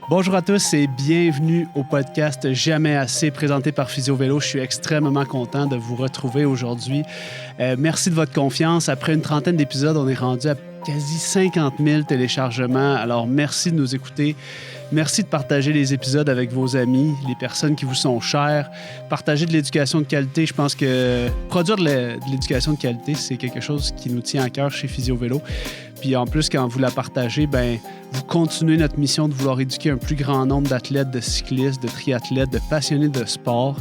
Bonjour à tous et bienvenue au podcast Jamais assez présenté par Physio-Vélo. Je suis extrêmement content de vous retrouver aujourd'hui. Merci de votre confiance. Après une trentaine d'épisodes, on est rendu à quasi 50 000 téléchargements. Alors, merci de nous écouter. Merci de partager les épisodes avec vos amis, les personnes qui vous sont chères. Partager de l'éducation de qualité. Je pense que produire de l'éducation de qualité, c'est quelque chose qui nous tient à cœur chez Physio-Vélo. Puis en plus, quand vous la partagez, vous continuez notre mission de vouloir éduquer un plus grand nombre d'athlètes, de cyclistes, de triathlètes, de passionnés de sport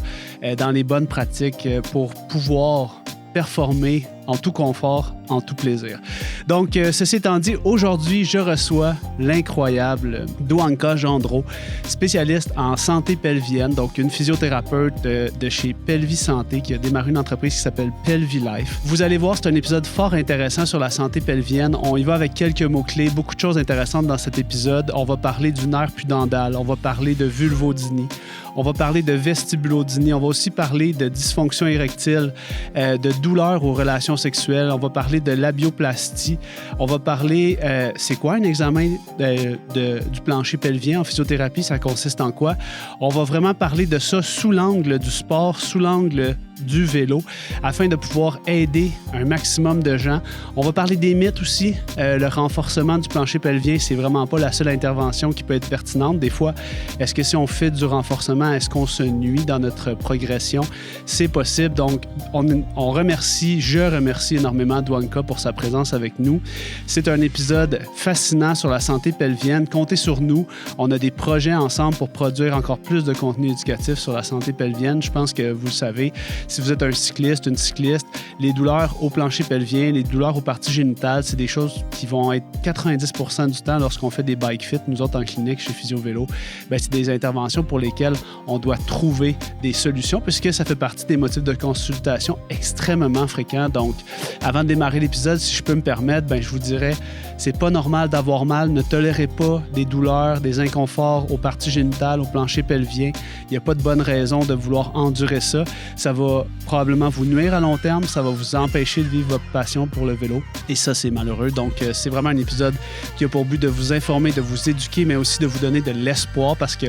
dans les bonnes pratiques pour pouvoir performer en tout confort, en tout plaisir. Donc, ceci étant dit, aujourd'hui, je reçois l'incroyable Douanka Gendreau, spécialiste en santé pelvienne, donc une physiothérapeute de chez Pelvi Santé qui a démarré une entreprise qui s'appelle Pelvi Life. Vous allez voir, c'est un épisode fort intéressant sur la santé pelvienne. On y va avec quelques mots-clés, beaucoup de choses intéressantes dans cet épisode. On va parler du nerf pudendal, on va parler de vulvodynie, on va parler de vestibulodynie, on va aussi parler de dysfonction érectile, de douleurs aux relations sexuelles, on va parler de labioplastie, on va parler, c'est quoi un examen du plancher pelvien en physiothérapie, ça consiste en quoi? On va vraiment parler de ça sous l'angle du sport, sous l'angle du vélo, afin de pouvoir aider un maximum de gens. On va parler des mythes aussi. Le renforcement du plancher pelvien, c'est vraiment pas la seule intervention qui peut être pertinente. Des fois, est-ce que si on fait du renforcement, est-ce qu'on se nuit dans notre progression? C'est possible. Donc, je remercie énormément Douanka pour sa présence avec nous. C'est un épisode fascinant sur la santé pelvienne. Comptez sur nous. On a des projets ensemble pour produire encore plus de contenu éducatif sur la santé pelvienne. Je pense que vous le savez. Si vous êtes un cycliste, une cycliste, les douleurs au plancher pelvien, les douleurs aux parties génitales, c'est des choses qui vont être 90% du temps lorsqu'on fait des bike fit, nous autres en clinique chez Physio-Vélo. C'est des interventions pour lesquelles on doit trouver des solutions puisque ça fait partie des motifs de consultation extrêmement fréquents. Donc, avant de démarrer l'épisode, si je peux me permettre, je vous dirais, c'est pas normal d'avoir mal. Ne tolérez pas des douleurs, des inconforts aux parties génitales, au plancher pelvien. Il n'y a pas de bonne raison de vouloir endurer ça. Ça va probablement vous nuire à long terme. Ça va vous empêcher de vivre votre passion pour le vélo. Et ça, c'est malheureux. Donc, c'est vraiment un épisode qui a pour but de vous informer, de vous éduquer, mais aussi de vous donner de l'espoir parce que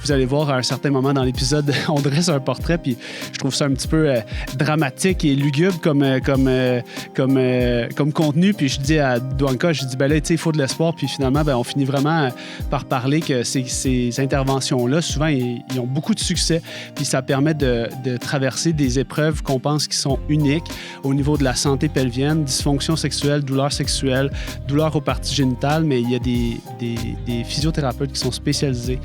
vous allez voir à un certain moment dans l'épisode, on dresse un portrait puis je trouve ça un petit peu dramatique et lugubre comme contenu. Puis je dis à Douanka, il faut de l'espoir. Puis finalement, on finit vraiment par parler que ces interventions-là, souvent, ils ont beaucoup de succès. Puis ça permet de traverser des épreuves qu'on pense qui sont uniques au niveau de la santé pelvienne, dysfonction sexuelle, douleurs sexuelles, douleurs aux parties génitales. Mais il y a des physiothérapeutes qui sont spécialisés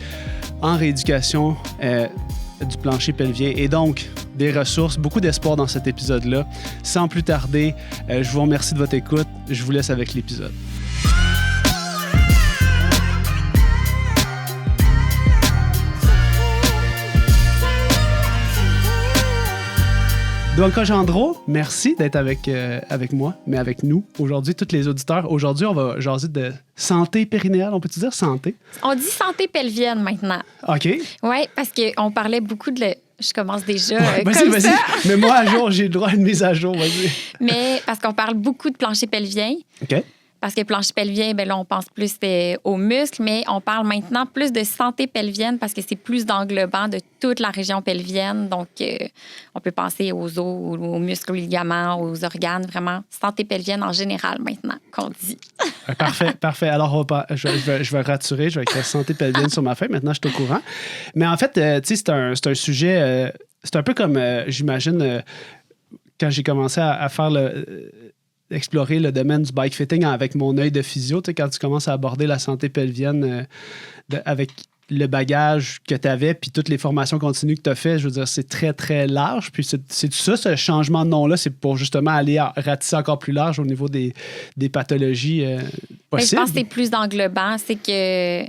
en rééducation du plancher pelvien et donc des ressources, beaucoup d'espoir dans cet épisode-là. Sans plus tarder, je vous remercie de votre écoute. Je vous laisse avec l'épisode. Douanka Gendreau, merci d'être avec moi, mais avec nous aujourd'hui, tous les auditeurs. Aujourd'hui, on va jaser de santé périnéale, on peut-tu dire santé? On dit santé pelvienne maintenant. OK. Oui, parce qu'on parlait beaucoup de... Je commence déjà vas-y. ça. Mais moi, à jour, j'ai le droit à une mise à jour, vas-y. Mais parce qu'on parle beaucoup de plancher pelvien. OK. Parce que plancher pelvien, là, on pense plus aux muscles, mais on parle maintenant plus de santé pelvienne parce que c'est plus d'englobant de toute la région pelvienne. Donc, on peut penser aux os, aux muscles, aux ligaments, aux organes, vraiment. Santé pelvienne en général maintenant, qu'on dit. Parfait. Alors, je vais raturer, je vais écrire santé pelvienne sur ma feuille. Maintenant, je suis au courant. Mais en fait, c'est un sujet... c'est un peu comme, j'imagine, quand j'ai commencé à faire explorer le domaine du bike fitting avec mon œil de physio, quand tu commences à aborder la santé pelvienne avec le bagage que tu avais puis toutes les formations continues que tu as fait, je veux dire, c'est très, très large. Puis c'est tout ça, ce changement de nom-là, c'est pour justement aller ratisser encore plus large au niveau des pathologies possibles. Je pense que c'est plus d'englobant. C'est que...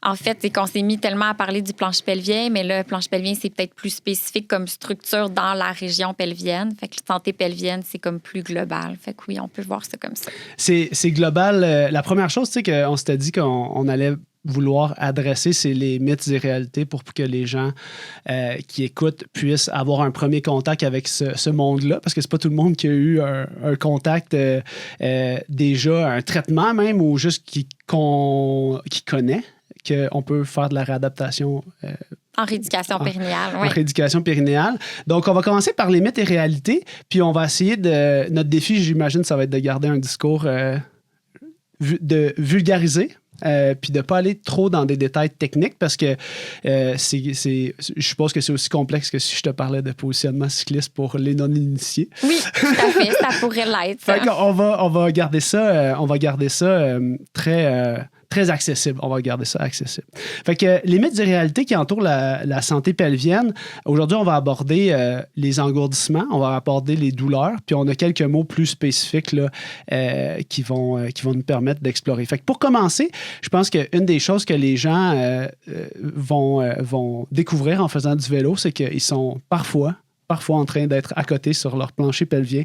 En fait, c'est qu'on s'est mis tellement à parler du plancher pelvien, mais là, le plancher pelvien, c'est peut-être plus spécifique comme structure dans la région pelvienne. Fait que la santé pelvienne, c'est comme plus global. Fait que oui, on peut voir ça comme ça. C'est global. La première chose, tu sais, qu'on s'était dit qu'on allait vouloir adresser, c'est les mythes et réalités pour que les gens qui écoutent puissent avoir un premier contact avec ce monde-là, parce que c'est pas tout le monde qui a eu un contact déjà, un traitement même, ou juste qui connaît qu'on peut faire de la réadaptation en rééducation périnéale. En rééducation périnéale. Donc, on va commencer par les mythes et réalités, puis on va essayer de... Notre défi, j'imagine, ça va être de garder un discours de vulgariser. Puis de ne pas aller trop dans des détails techniques parce que je suppose que c'est aussi complexe que si je te parlais de positionnement cycliste pour les non-initiés. Oui, tout à fait, ça pourrait l'être. On va garder ça, très accessible. On va garder ça accessible. Fait que les mythes et réalités qui entourent la santé pelvienne, aujourd'hui, on va aborder les engourdissements, on va aborder les douleurs, puis on a quelques mots plus spécifiques là, qui vont nous permettre d'explorer. Fait que pour commencer, je pense qu'une des choses que les gens vont découvrir en faisant du vélo, c'est qu'ils sont parfois en train d'être à côté sur leur plancher pelvien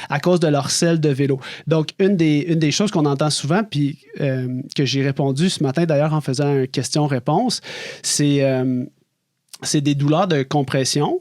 à cause de leur selle de vélo. Donc, une des choses qu'on entend souvent, puis que j'ai répondu ce matin d'ailleurs en faisant une question-réponse, c'est des douleurs de compression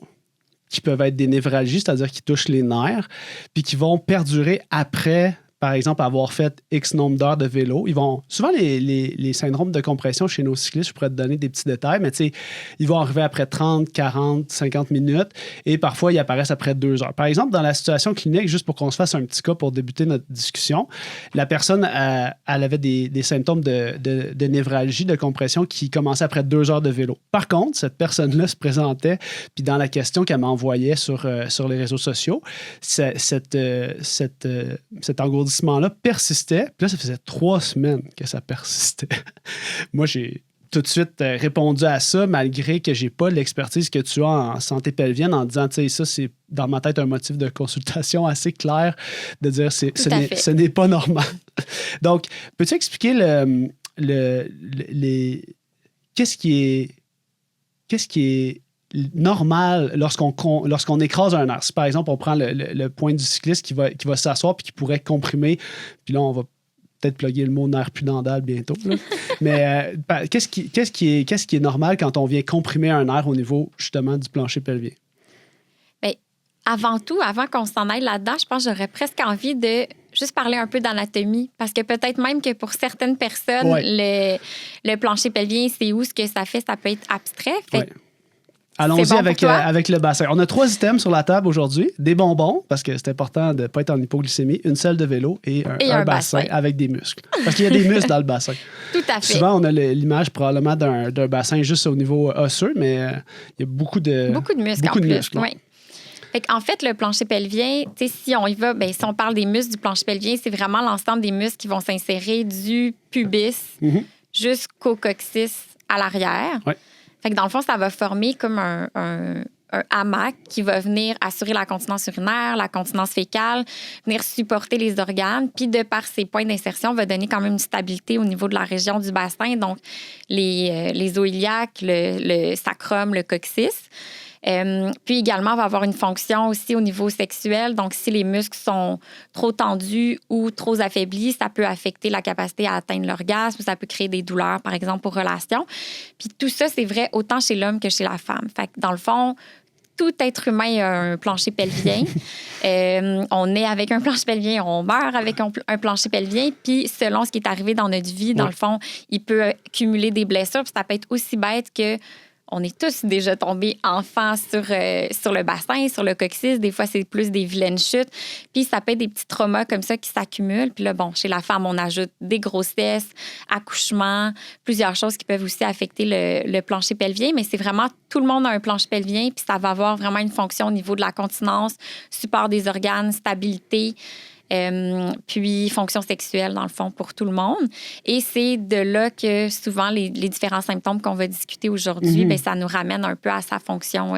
qui peuvent être des névralgies, c'est-à-dire qui touchent les nerfs, puis qui vont perdurer après, par exemple, avoir fait X nombre d'heures de vélo. Souvent, les syndromes de compression chez nos cyclistes, je pourrais te donner des petits détails, mais tu sais, ils vont arriver après 30, 40, 50 minutes et parfois, ils apparaissent après 2 heures. Par exemple, dans la situation clinique, juste pour qu'on se fasse un petit cas pour débuter notre discussion, la personne, elle avait des symptômes de névralgie, de compression qui commençaient après 2 heures de vélo. Par contre, cette personne-là se présentait, puis dans la question qu'elle m'envoyait sur les réseaux sociaux, cet engourdissement là persistait. Puis là, ça faisait 3 semaines que ça persistait. Moi, j'ai tout de suite répondu à ça, malgré que j'ai pas l'expertise que tu as en santé pelvienne, en disant, tu sais, ça, c'est dans ma tête un motif de consultation assez clair de dire ce n'est pas normal. Donc, peux-tu expliquer qu'est-ce qui est normal lorsqu'on écrase un nerf? Si, par exemple, on prend le point du cycliste qui va s'asseoir puis qui pourrait comprimer, puis là, on va peut-être plugger le mot nerf pudendal bientôt. Là. Mais qu'est-ce qui est normal quand on vient comprimer un nerf au niveau, justement, du plancher pelvien? Bien, avant tout, avant qu'on s'en aille là-dedans, je pense que j'aurais presque envie de juste parler un peu d'anatomie, parce que peut-être même que pour certaines personnes, le plancher pelvien, c'est où ce que ça fait, ça peut être abstrait. Fait allons-y avec le bassin. On a 3 items sur la table aujourd'hui. Des bonbons, parce que c'est important de ne pas être en hypoglycémie, une selle de vélo et un bassin avec des muscles. Parce qu'il y a des muscles dans le bassin. Tout à fait. Souvent, on a l'image probablement d'un bassin juste au niveau osseux, mais il y a beaucoup de muscles. Beaucoup de muscles, oui. En fait, le plancher pelvien, si on y va, si on parle des muscles du plancher pelvien, c'est vraiment l'ensemble des muscles qui vont s'insérer du pubis jusqu'au coccyx à l'arrière. Ouais. Fait que dans le fond, ça va former comme un hamac qui va venir assurer la continence urinaire, la continence fécale, venir supporter les organes, puis de par ses points d'insertion, va donner quand même une stabilité au niveau de la région du bassin, donc les os iliaques, le sacrum, le coccyx. Puis également, va avoir une fonction aussi au niveau sexuel. Donc, si les muscles sont trop tendus ou trop affaiblis, ça peut affecter la capacité à atteindre l'orgasme, ça peut créer des douleurs, par exemple, pour relation. Puis tout ça, c'est vrai autant chez l'homme que chez la femme. Fait que dans le fond, tout être humain a un plancher pelvien. On naît avec un plancher pelvien, on meurt avec un plancher pelvien. Puis selon ce qui est arrivé dans notre vie, dans le fond, il peut cumuler des blessures. Puis ça peut être aussi bête que on est tous déjà tombés enfants sur le bassin, sur le coccyx. Des fois, c'est plus des vilaines chutes. Puis ça peut être des petits traumas comme ça qui s'accumulent. Puis là, bon, chez la femme, on ajoute des grossesses, accouchements, plusieurs choses qui peuvent aussi affecter le plancher pelvien. Mais c'est vraiment, tout le monde a un plancher pelvien. Puis ça va avoir vraiment une fonction au niveau de la continence, support des organes, stabilité. Puis fonction sexuelle, dans le fond, pour tout le monde. Et c'est de là que souvent les différents symptômes qu'on va discuter aujourd'hui, ça nous ramène un peu à sa fonction,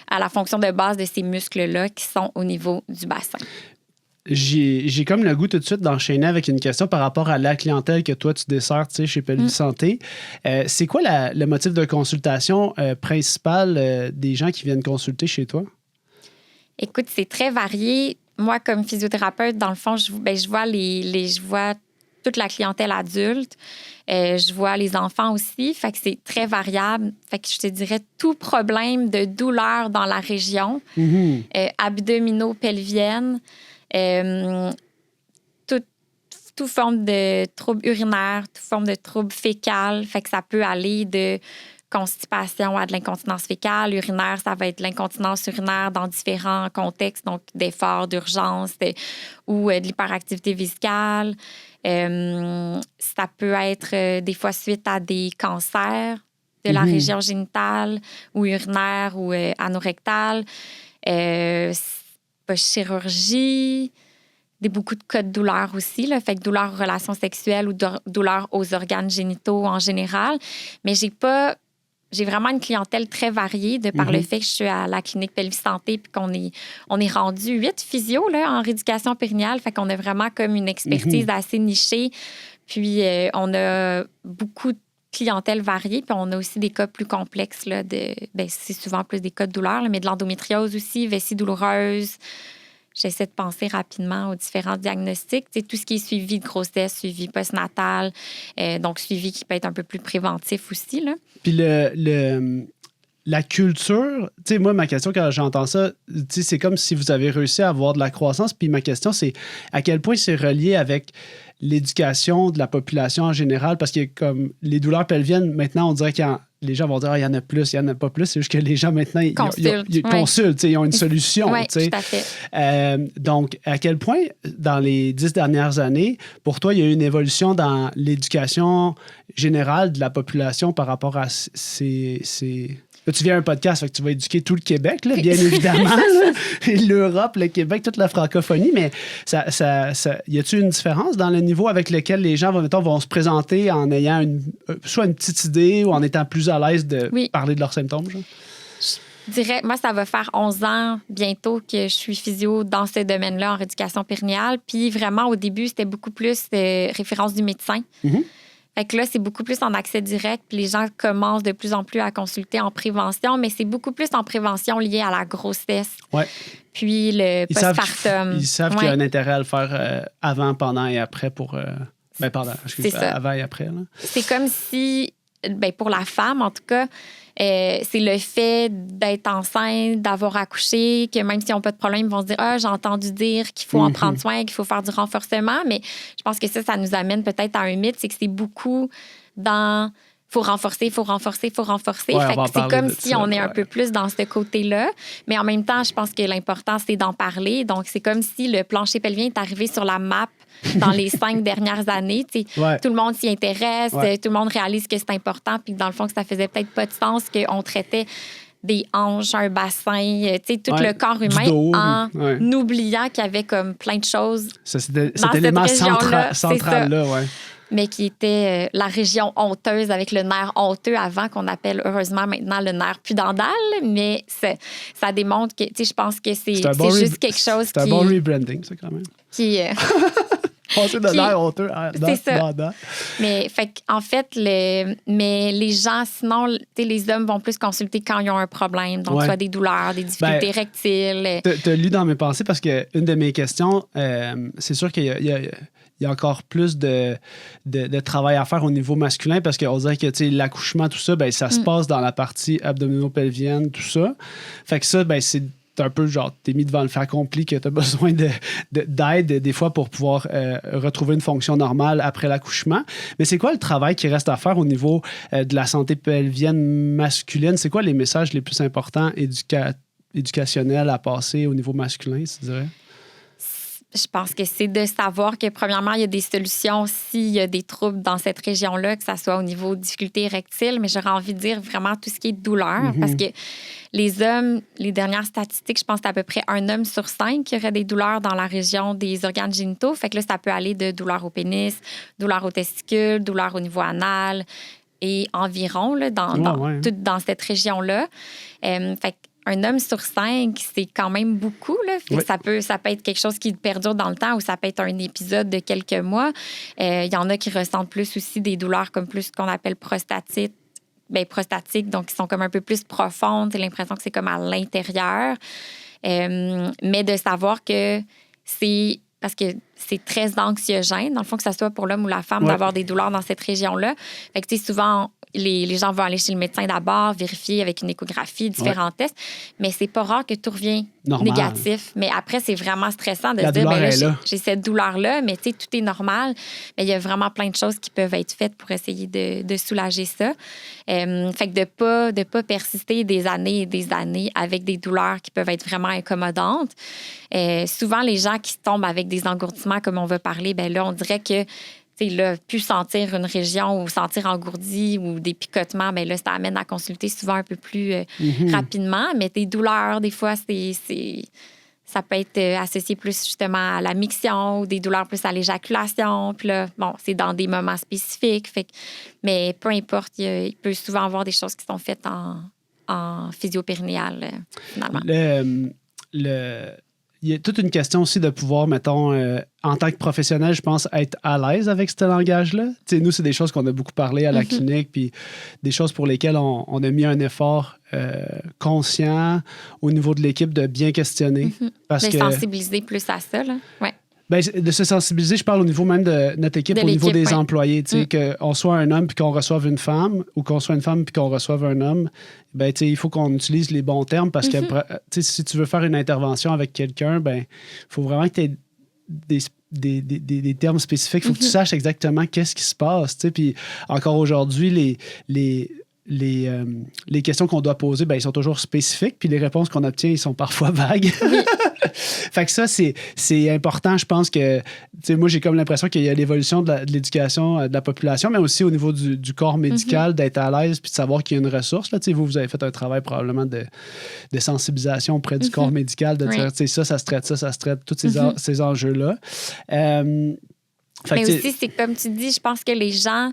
à la fonction de base de ces muscles-là qui sont au niveau du bassin. J'ai comme le goût tout de suite d'enchaîner avec une question par rapport à la clientèle que toi, tu desserres chez Pelvis Santé. C'est quoi le motif de consultation principal des gens qui viennent consulter chez toi? Écoute, c'est très varié. Moi, comme physiothérapeute, dans le fond, je vois toute la clientèle adulte. Je vois les enfants aussi. Fait que c'est très variable. Fait que je te dirais tout problème de douleur dans la région, toute forme de trouble urinaire, toute forme de trouble fécal. Fait que ça peut aller de constipation à de l'incontinence fécale. Urinaire, ça va être l'incontinence urinaire dans différents contextes, donc d'efforts, d'urgence ou de l'hyperactivité vésicale. Ça peut être des fois suite à des cancers de la région génitale ou urinaire ou anorectale. Chirurgie, beaucoup de cas de douleur aussi, là, fait que douleur aux relations sexuelles ou douleur aux organes génitaux en général. Mais j'ai vraiment une clientèle très variée de par le fait que je suis à la clinique Pelvis Santé puis on est rendu 8 physios là, en rééducation périnéale. Fait qu'on a vraiment comme une expertise assez nichée. Puis on a beaucoup de clientèle variée, puis on a aussi des cas plus complexes. Là, c'est souvent plus des cas de douleur, là, mais de l'endométriose aussi, vessie douloureuse. J'essaie de penser rapidement aux différents diagnostics. Tu sais, tout ce qui est suivi de grossesse, suivi postnatal, donc suivi qui peut être un peu plus préventif aussi. Là. Puis la culture, tu sais, moi, ma question quand j'entends ça, tu sais, c'est comme si vous avez réussi à avoir de la croissance. Puis ma question, c'est à quel point c'est relié avec l'éducation de la population en général, parce que comme les douleurs pelviennes, maintenant, on dirait que les gens vont dire il y en a plus, il n'y en a pas plus. C'est juste que les gens, maintenant, ils consultent, ils ont une solution. Oui, tout à fait. Donc, à quel point, dans les 10 dernières années, pour toi, il y a eu une évolution dans l'éducation générale de la population par rapport à ces... Là, tu viens à un podcast, fait que tu vas éduquer tout le Québec, là, bien évidemment. L'Europe, le Québec, toute la francophonie, mais y a-t-il une différence dans le niveau avec lequel les gens vont se présenter en ayant soit une petite idée ou en étant plus à l'aise de parler de leurs symptômes? Genre? Je dirais, moi, ça va faire 11 ans bientôt que je suis physio dans ce domaine-là en rééducation périnéale. Puis vraiment, au début, c'était beaucoup plus référence du médecin. Fait que là, c'est beaucoup plus en accès direct, puis les gens commencent de plus en plus à consulter en prévention, mais c'est beaucoup plus en prévention liée à la grossesse. Ouais. Puis le postpartum. Ils savent qu'il y a un intérêt à le faire avant, pendant et après pour... avant et après. Là. C'est comme si, pour la femme, en tout cas, c'est le fait d'être enceinte, d'avoir accouché, que même s'ils n'ont pas de problème, ils vont se dire « Ah, j'ai entendu dire qu'il faut en prendre soin, qu'il faut faire du renforcement. » Mais je pense que ça nous amène peut-être à un mythe, c'est que c'est beaucoup dans « faut renforcer, il faut renforcer, il faut renforcer. Ouais, » Fait que c'est comme si on est un peu plus dans ce côté-là. Mais en même temps, je pense que l'important, c'est d'en parler. Donc, c'est comme si le plancher pelvien est arrivé sur la map dans les 5 dernières années. Tout le monde s'y intéresse, tout le monde réalise que c'est important, puis dans le fond, que ça faisait peut-être pas de sens qu'on traitait des hanches, un bassin, tout le corps humain dos, en oubliant qu'il y avait comme plein de choses. Cet élément central-là, oui. Mais qui était la région honteuse avec le nerf honteux avant, qu'on appelle heureusement maintenant le nerf pudendal. Mais ça démontre que, je pense que c'est juste quelque chose qui... C'est un bon rebranding, ça, quand même. Passer de nerf honteux à dent. Mais en fait, les gens, sinon, les hommes vont plus consulter quand ils ont un problème. Donc, soit des douleurs, des difficultés rectiles. Tu as lu dans mes pensées parce qu'une de mes questions, c'est sûr qu'il y a encore plus de travail à faire au niveau masculin parce qu'on dirait que l'accouchement, tout ça, ça se passe dans la partie abdominopelvienne, tout ça. Fait que ça, c'est un peu genre, t'es mis devant le fait accompli que t'as besoin d'aide des fois pour pouvoir retrouver une fonction normale après l'accouchement. Mais c'est quoi le travail qui reste à faire au niveau de la santé pelvienne masculine? C'est quoi les messages les plus importants éducationnels à passer au niveau masculin, tu dirais? Je pense que c'est de savoir que, premièrement, il y a des solutions s'il y a des troubles dans cette région-là, que ça soit au niveau de difficultés rectiles, mais j'aurais envie de dire vraiment tout ce qui est douleur, parce que les hommes, les dernières statistiques, je pense que c'est à peu près 1 homme sur 5 qui aurait des douleurs dans la région des organes génitaux. Fait que là, ça peut aller de douleurs au pénis, douleurs aux testicules, douleurs au niveau anal et environ, là, dans cette région-là. Fait que 1 homme sur 5, c'est quand même beaucoup. Là. Ça peut être quelque chose qui perdure dans le temps ou ça peut être un épisode de quelques mois. Il y en a qui ressentent plus aussi des douleurs comme plus ce qu'on appelle prostatiques, donc qui sont comme un peu plus profondes. J'ai l'impression que c'est comme à l'intérieur. Mais de savoir que c'est... Parce que c'est très anxiogène, dans le fond, que ce soit pour l'homme ou la femme, d'avoir des douleurs dans cette région-là. Fait que, souvent, les gens vont aller chez le médecin d'abord, vérifier avec une échographie, différents tests, mais c'est pas rare que tout revient négatif. Mais après, c'est vraiment stressant de se dire, j'ai cette douleur-là, mais tu sais, tout est normal. Mais il y a vraiment plein de choses qui peuvent être faites pour essayer de soulager ça. Fait que de pas persister des années et des années avec des douleurs qui peuvent être vraiment incommodantes. Souvent, les gens qui tombent avec des engourdissements, comme on va parler, ben là, on dirait que là, plus sentir une région ou sentir engourdi ou des picotements, bien là, ça amène à consulter souvent un peu plus rapidement. Mais des douleurs, des fois, ça peut être associé plus justement à la miction ou des douleurs plus à l'éjaculation. Puis là, bon, c'est dans des moments spécifiques. Mais peu importe, il peut souvent avoir des choses qui sont faites en physio-périnéal, finalement. Il y a toute une question aussi de pouvoir, mettons, en tant que professionnel, je pense, être à l'aise avec ce langage-là. Tu sais, nous, c'est des choses qu'on a beaucoup parlé à la clinique, puis des choses pour lesquelles on a mis un effort conscient au niveau de l'équipe de bien questionner. Parce que sensibiliser plus à ça, là. Ouais. Bien, de se sensibiliser, je parle au niveau même de notre équipe, au niveau des employés. Tu sais, qu'on soit un homme puis qu'on reçoive une femme ou qu'on soit une femme puis qu'on reçoive un homme, ben, tu sais, il faut qu'on utilise les bons termes parce que si tu veux faire une intervention avec quelqu'un, ben, il faut vraiment que tu aies des termes spécifiques. Il faut que tu saches exactement qu'est-ce qui se passe. Tu sais. Puis encore aujourd'hui, les questions qu'on doit poser, ben, ils sont toujours spécifiques, puis les réponses qu'on obtient, ils sont parfois vagues. Fait que ça, c'est important. Je pense que, moi, j'ai comme l'impression qu'il y a l'évolution de l'éducation de la population, mais aussi au niveau du corps médical, d'être à l'aise puis de savoir qu'il y a une ressource. Là, vous avez fait un travail probablement de sensibilisation auprès du corps médical, de dire, ça se traite, tous ces enjeux-là. Mais aussi, c'est comme tu dis, je pense que les gens...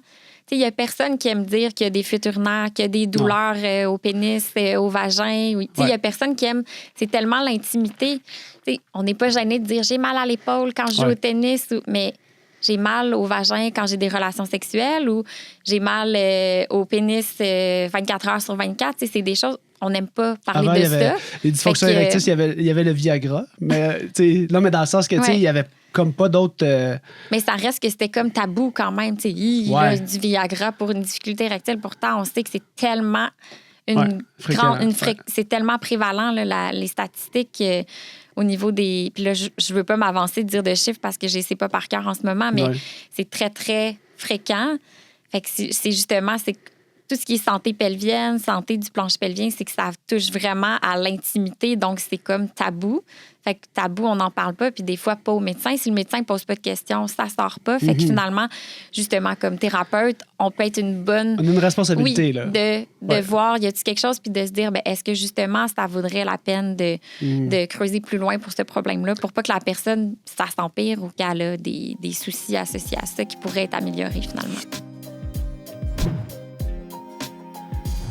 Il n'y a personne qui aime dire qu'il y a des fuites urinaires, qu'il y a des douleurs au pénis, au vagin. Il n'y a personne qui aime. C'est tellement l'intimité. On n'est pas gêné de dire j'ai mal à l'épaule quand je joue au tennis, mais j'ai mal au vagin quand j'ai des relations sexuelles ou j'ai mal au pénis 24 heures sur 24. C'est des choses. On n'aime pas parler de ça. Les dysfonctions érectiles, il y avait le Viagra. Mais, mais dans le sens que il y avait comme pas d'autres... Mais ça reste que c'était comme tabou quand même. Il y a du Viagra pour une difficulté érectile. Pourtant, on sait que c'est tellement c'est tellement prévalent, là, les statistiques au niveau des... Puis là, je veux pas m'avancer de dire de chiffres parce que je ne sais pas par cœur en ce moment, mais c'est très, très fréquent. Fait que c'est justement... Tout ce qui est santé pelvienne, santé du plancher pelvien, c'est que ça touche vraiment à l'intimité. Donc, c'est comme tabou. Fait que tabou, on n'en parle pas. Puis des fois, pas au médecin. Si le médecin ne pose pas de questions, ça ne sort pas. Fait que finalement, justement, comme thérapeute, on peut être une bonne... On a une responsabilité, là. De voir, y a-t-il quelque chose? Puis de se dire, est-ce que justement, ça vaudrait la peine de creuser plus loin pour ce problème-là pour pas que la personne, ça s'empire ou qu'elle a des soucis associés à ça qui pourraient être améliorés finalement.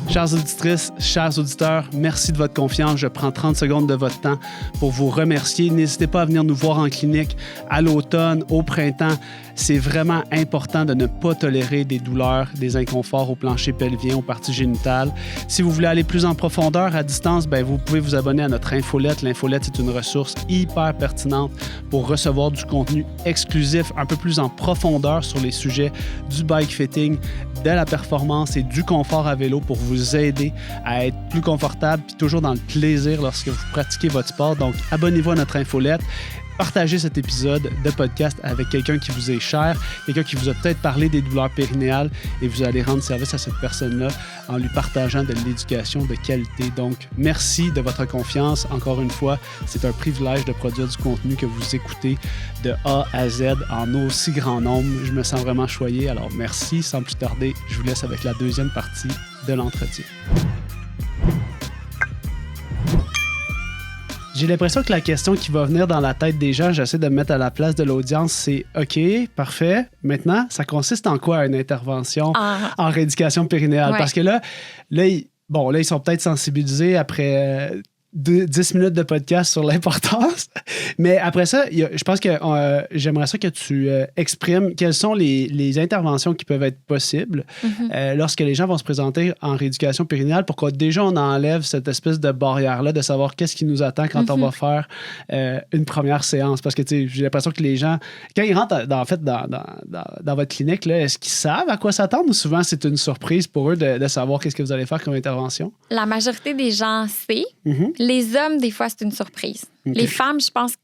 Chères auditrices, chers auditeurs, merci de votre confiance. Je prends 30 secondes de votre temps pour vous remercier. N'hésitez pas à venir nous voir en clinique à l'automne, au printemps. C'est vraiment important de ne pas tolérer des douleurs, des inconforts au plancher pelvien, aux parties génitales. Si vous voulez aller plus en profondeur à distance, vous pouvez vous abonner à notre infolette. L'infolette, c'est une ressource hyper pertinente pour recevoir du contenu exclusif, un peu plus en profondeur sur les sujets du bike fitting, de la performance et du confort à vélo pour vous aider à être plus confortable puis toujours dans le plaisir lorsque vous pratiquez votre sport. Donc, abonnez-vous à notre infolette. Partagez cet épisode de podcast avec quelqu'un qui vous est cher, quelqu'un qui vous a peut-être parlé des douleurs périnéales et vous allez rendre service à cette personne-là en lui partageant de l'éducation de qualité. Donc, merci de votre confiance. Encore une fois, c'est un privilège de produire du contenu que vous écoutez de A à Z en aussi grand nombre. Je me sens vraiment choyé. Alors, merci. Sans plus tarder, je vous laisse avec la deuxième partie de l'entretien. J'ai l'impression que la question qui va venir dans la tête des gens, j'essaie de me mettre à la place de l'audience, c'est « OK, parfait. Maintenant, ça consiste en quoi une intervention en rééducation périnéale? » Parce que là, ils sont peut-être sensibilisés après 10 minutes de podcast sur l'importance. Mais après ça, je pense que j'aimerais ça que tu exprimes quelles sont les interventions qui peuvent être possibles lorsque les gens vont se présenter en rééducation périnéale pour que déjà on enlève cette espèce de barrière-là de savoir qu'est-ce qui nous attend quand on va faire une première séance. Parce que j'ai l'impression que les gens, quand ils rentrent dans votre clinique, là, est-ce qu'ils savent à quoi s'attendre ou souvent c'est une surprise pour eux de savoir qu'est-ce que vous allez faire comme intervention? La majorité des gens sait. Les hommes, des fois, c'est une surprise. Okay. Les femmes, je pense,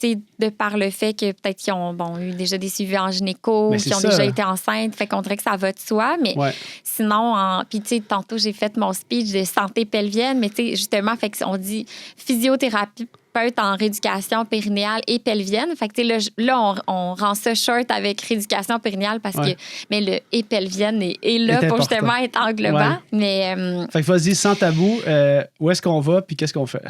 de par le fait que peut-être qu'ils ont eu déjà des suivis en gynéco, qu'ils ont déjà été enceintes, fait qu'on dirait que ça va de soi. Mais sinon, puis tu sais, tantôt, j'ai fait mon speech de santé pelvienne, mais tu sais, justement, fait qu'on dit physiothérapie en rééducation périnéale et pelvienne. Fait que là, on rend ça short avec rééducation périnéale parce que mais le et pelvienne est là pour justement être englobant. Mais fait que vas-y, sans tabou, où est-ce qu'on va puis qu'est-ce qu'on fait?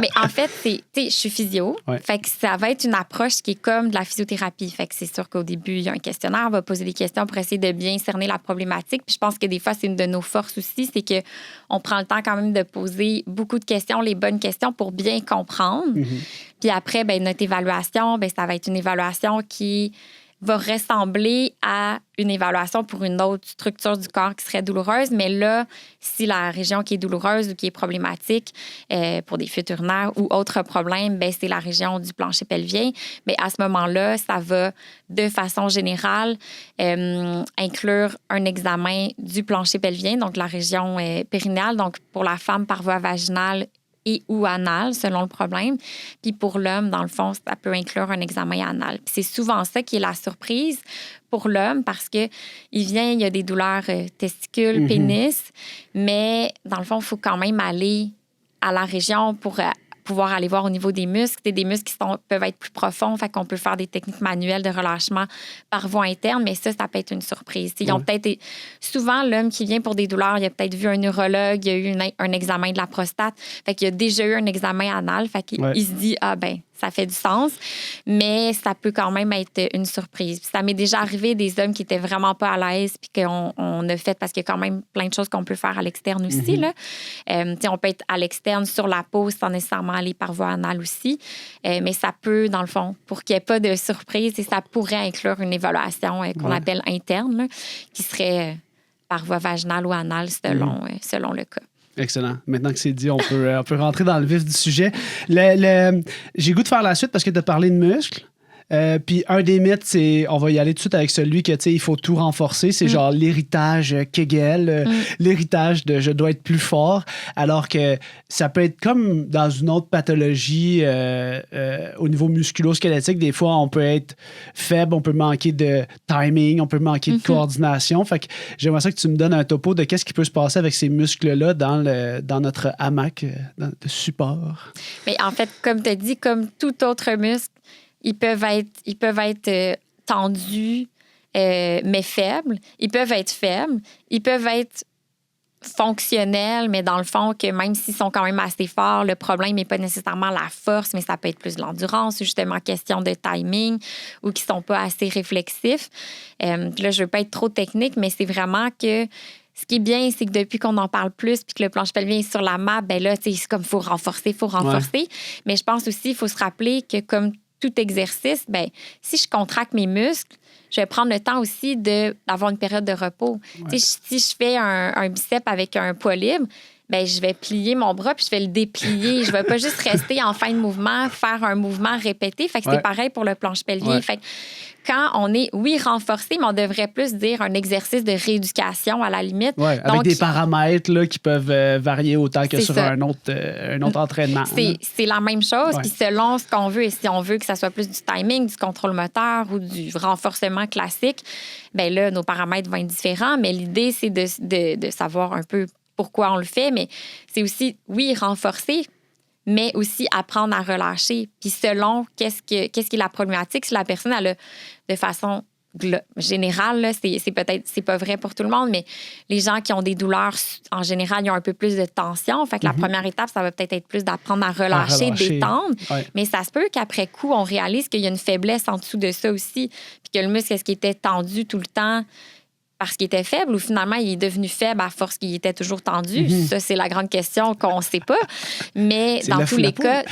Mais en fait, je suis physio. Fait que ça va être une approche qui est comme de la physiothérapie. Fait que c'est sûr qu'au début, il y a un questionnaire, on va poser des questions pour essayer de bien cerner la problématique. Puis je pense que des fois, c'est une de nos forces aussi, c'est que on prend le temps quand même de poser beaucoup de questions, les bonnes questions pour bien comprendre. Puis après, notre évaluation, ça va être une évaluation qui va ressembler à une évaluation pour une autre structure du corps qui serait douloureuse. Mais là, si la région qui est douloureuse ou qui est problématique pour des fuites urinaires ou autre problème, c'est la région du plancher pelvien. Mais à ce moment-là, ça va, de façon générale, inclure un examen du plancher pelvien, donc la région périnéale. Donc, pour la femme, par voie vaginale et ou anal, selon le problème. Puis pour l'homme, dans le fond, ça peut inclure un examen anal. Puis c'est souvent ça qui est la surprise pour l'homme parce qu'il y a des douleurs testicules, pénis, mais dans le fond, il faut quand même aller à la région pour pouvoir aller voir au niveau des muscles. C'est des muscles qui peuvent être plus profonds, fait qu'on peut faire des techniques manuelles de relâchement par voie interne, mais ça peut être une surprise. Ils ont peut-être souvent, l'homme qui vient pour des douleurs, il a peut-être vu un neurologue, il a eu un examen de la prostate, fait qu'il a déjà eu un examen anal, fait qu'il se dit, ça fait du sens, mais ça peut quand même être une surprise. Puis ça m'est déjà arrivé des hommes qui étaient vraiment pas à l'aise puis qu'on a fait, parce qu'il y a quand même plein de choses qu'on peut faire à l'externe aussi. Là. On peut être à l'externe sur la peau sans nécessairement aller par voie anale aussi, mais ça peut, dans le fond, pour qu'il n'y ait pas de surprise, et ça pourrait inclure une évaluation qu'on appelle interne, là, qui serait par voie vaginale ou anale selon le cas. Excellent. Maintenant que c'est dit, on peut rentrer dans le vif du sujet. J'ai goût de faire la suite parce que tu as parlé de muscles. Puis un des mythes, c'est, on va y aller tout de suite avec celui que, tu sais, il faut tout renforcer. C'est genre l'héritage Kegel, l'héritage de je dois être plus fort. Alors que ça peut être comme dans une autre pathologie au niveau musculo-squelettique. Des fois, on peut être faible, on peut manquer de timing, on peut manquer de coordination. Fait que j'aimerais ça que tu me donnes un topo de qu'est-ce qui peut se passer avec ces muscles-là dans notre hamac de support. Mais en fait, comme tu as dit, comme tout autre muscle, ils peuvent être tendus, mais faibles. Ils peuvent être faibles. Ils peuvent être fonctionnels, mais dans le fond, que même s'ils sont quand même assez forts, le problème n'est pas nécessairement la force, mais ça peut être plus de l'endurance ou justement question de timing ou qui ne sont pas assez réflexifs. Là, je ne veux pas être trop technique, mais c'est vraiment que ce qui est bien, c'est que depuis qu'on en parle plus puis que le plancher pelvien est sur la map, là, c'est comme il faut renforcer. Ouais. Mais je pense aussi, il faut se rappeler que comme tout exercice, si je contracte mes muscles, je vais prendre le temps aussi d'avoir une période de repos. Ouais. Si je fais un biceps avec un poids libre, je vais plier mon bras puis je vais le déplier. Je ne vais pas juste rester en fin de mouvement, faire un mouvement répété. Fait que c'est pareil pour le plancher pelvien. Ouais. Fait que quand on est, renforcé, mais on devrait plus dire un exercice de rééducation à la limite. Ouais, avec des paramètres là, qui peuvent varier autant que sur un autre entraînement. C'est la même chose. Puis selon ce qu'on veut, et si on veut que ça soit plus du timing, du contrôle moteur ou du renforcement classique, là, nos paramètres vont être différents. Mais l'idée, c'est de savoir un peu pourquoi on le fait, mais c'est aussi, renforcer, mais aussi apprendre à relâcher. Puis selon qu'est-ce qui est la problématique, si la personne elle a de façon générale, là, c'est pas vrai pour tout le monde, mais les gens qui ont des douleurs, en général, ils ont un peu plus de tension. Fait que la première étape, ça va peut-être être plus d'apprendre à relâcher. Détendre. Ouais. Mais ça se peut qu'après coup, on réalise qu'il y a une faiblesse en dessous de ça aussi, puis que le muscle, est-ce qui était tendu tout le temps, parce qu'il était faible ou finalement il est devenu faible à force qu'il était toujours tendu? Ça, c'est la grande question qu'on ne sait pas. Mais dans tous les cas,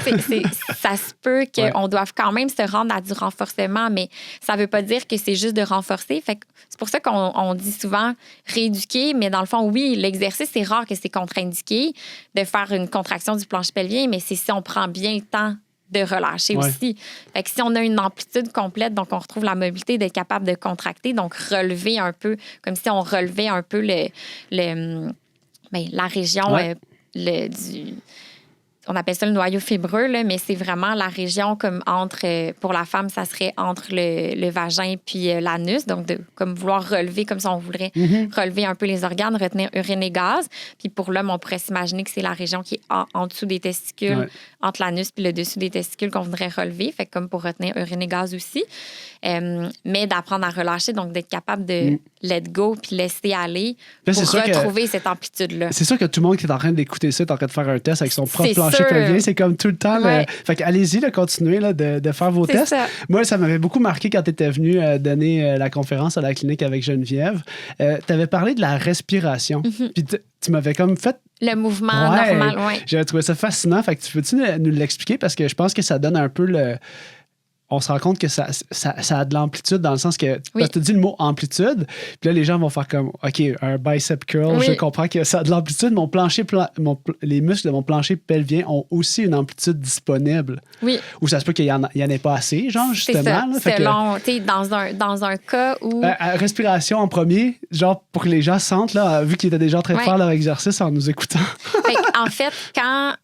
ça se peut qu'on doive quand même se rendre à du renforcement, mais ça ne veut pas dire que c'est juste de renforcer. Fait que c'est pour ça qu'on dit souvent rééduquer, mais dans le fond, oui, l'exercice, c'est rare que c'est contre-indiqué de faire une contraction du plancher pelvien, mais c'est si on prend bien le temps de relâcher aussi. Fait que si on a une amplitude complète, donc on retrouve la mobilité d'être capable de contracter, donc relever un peu, comme si on relevait un peu la région on appelle ça le noyau fibreux, là, mais c'est vraiment la région comme entre, pour la femme, ça serait entre le vagin puis l'anus, donc comme vouloir relever, comme si on voudrait relever un peu les organes, retenir urine et gaz. Puis pour l'homme, on pourrait s'imaginer que c'est la région qui est en dessous des testicules, entre l'anus puis le dessus des testicules qu'on voudrait relever, fait comme pour retenir urine et gaz aussi. Mais d'apprendre à relâcher, donc d'être capable de let go puis laisser aller pour retrouver cette amplitude-là. C'est sûr que tout le monde qui est en train d'écouter ça est en train de faire un test avec son propre plancher pelvien. C'est comme tout le temps. Fait allez-y, continuez de faire vos tests. Ça. Moi, ça m'avait beaucoup marqué quand tu étais venu donner la conférence à la clinique avec Geneviève. Tu avais parlé de la respiration. Puis tu m'avais comme fait le mouvement normal, oui. J'avais trouvé ça fascinant. Fait que tu peux-tu nous l'expliquer? Parce que je pense que ça donne un peu on se rend compte que ça a de l'amplitude dans le sens que tu dis le mot amplitude, puis là, les gens vont faire comme, OK, un bicep curl, je comprends que ça a de l'amplitude. Les muscles de mon plancher pelvien ont aussi une amplitude disponible. Oui. Ou ça se peut qu'il y en ait pas assez, genre, justement. C'est long. Tu sais, dans un cas où... respiration en premier, genre, pour que les gens sentent, là, vu qu'ils étaient déjà en train de faire leur exercice en nous écoutant. En fait, quand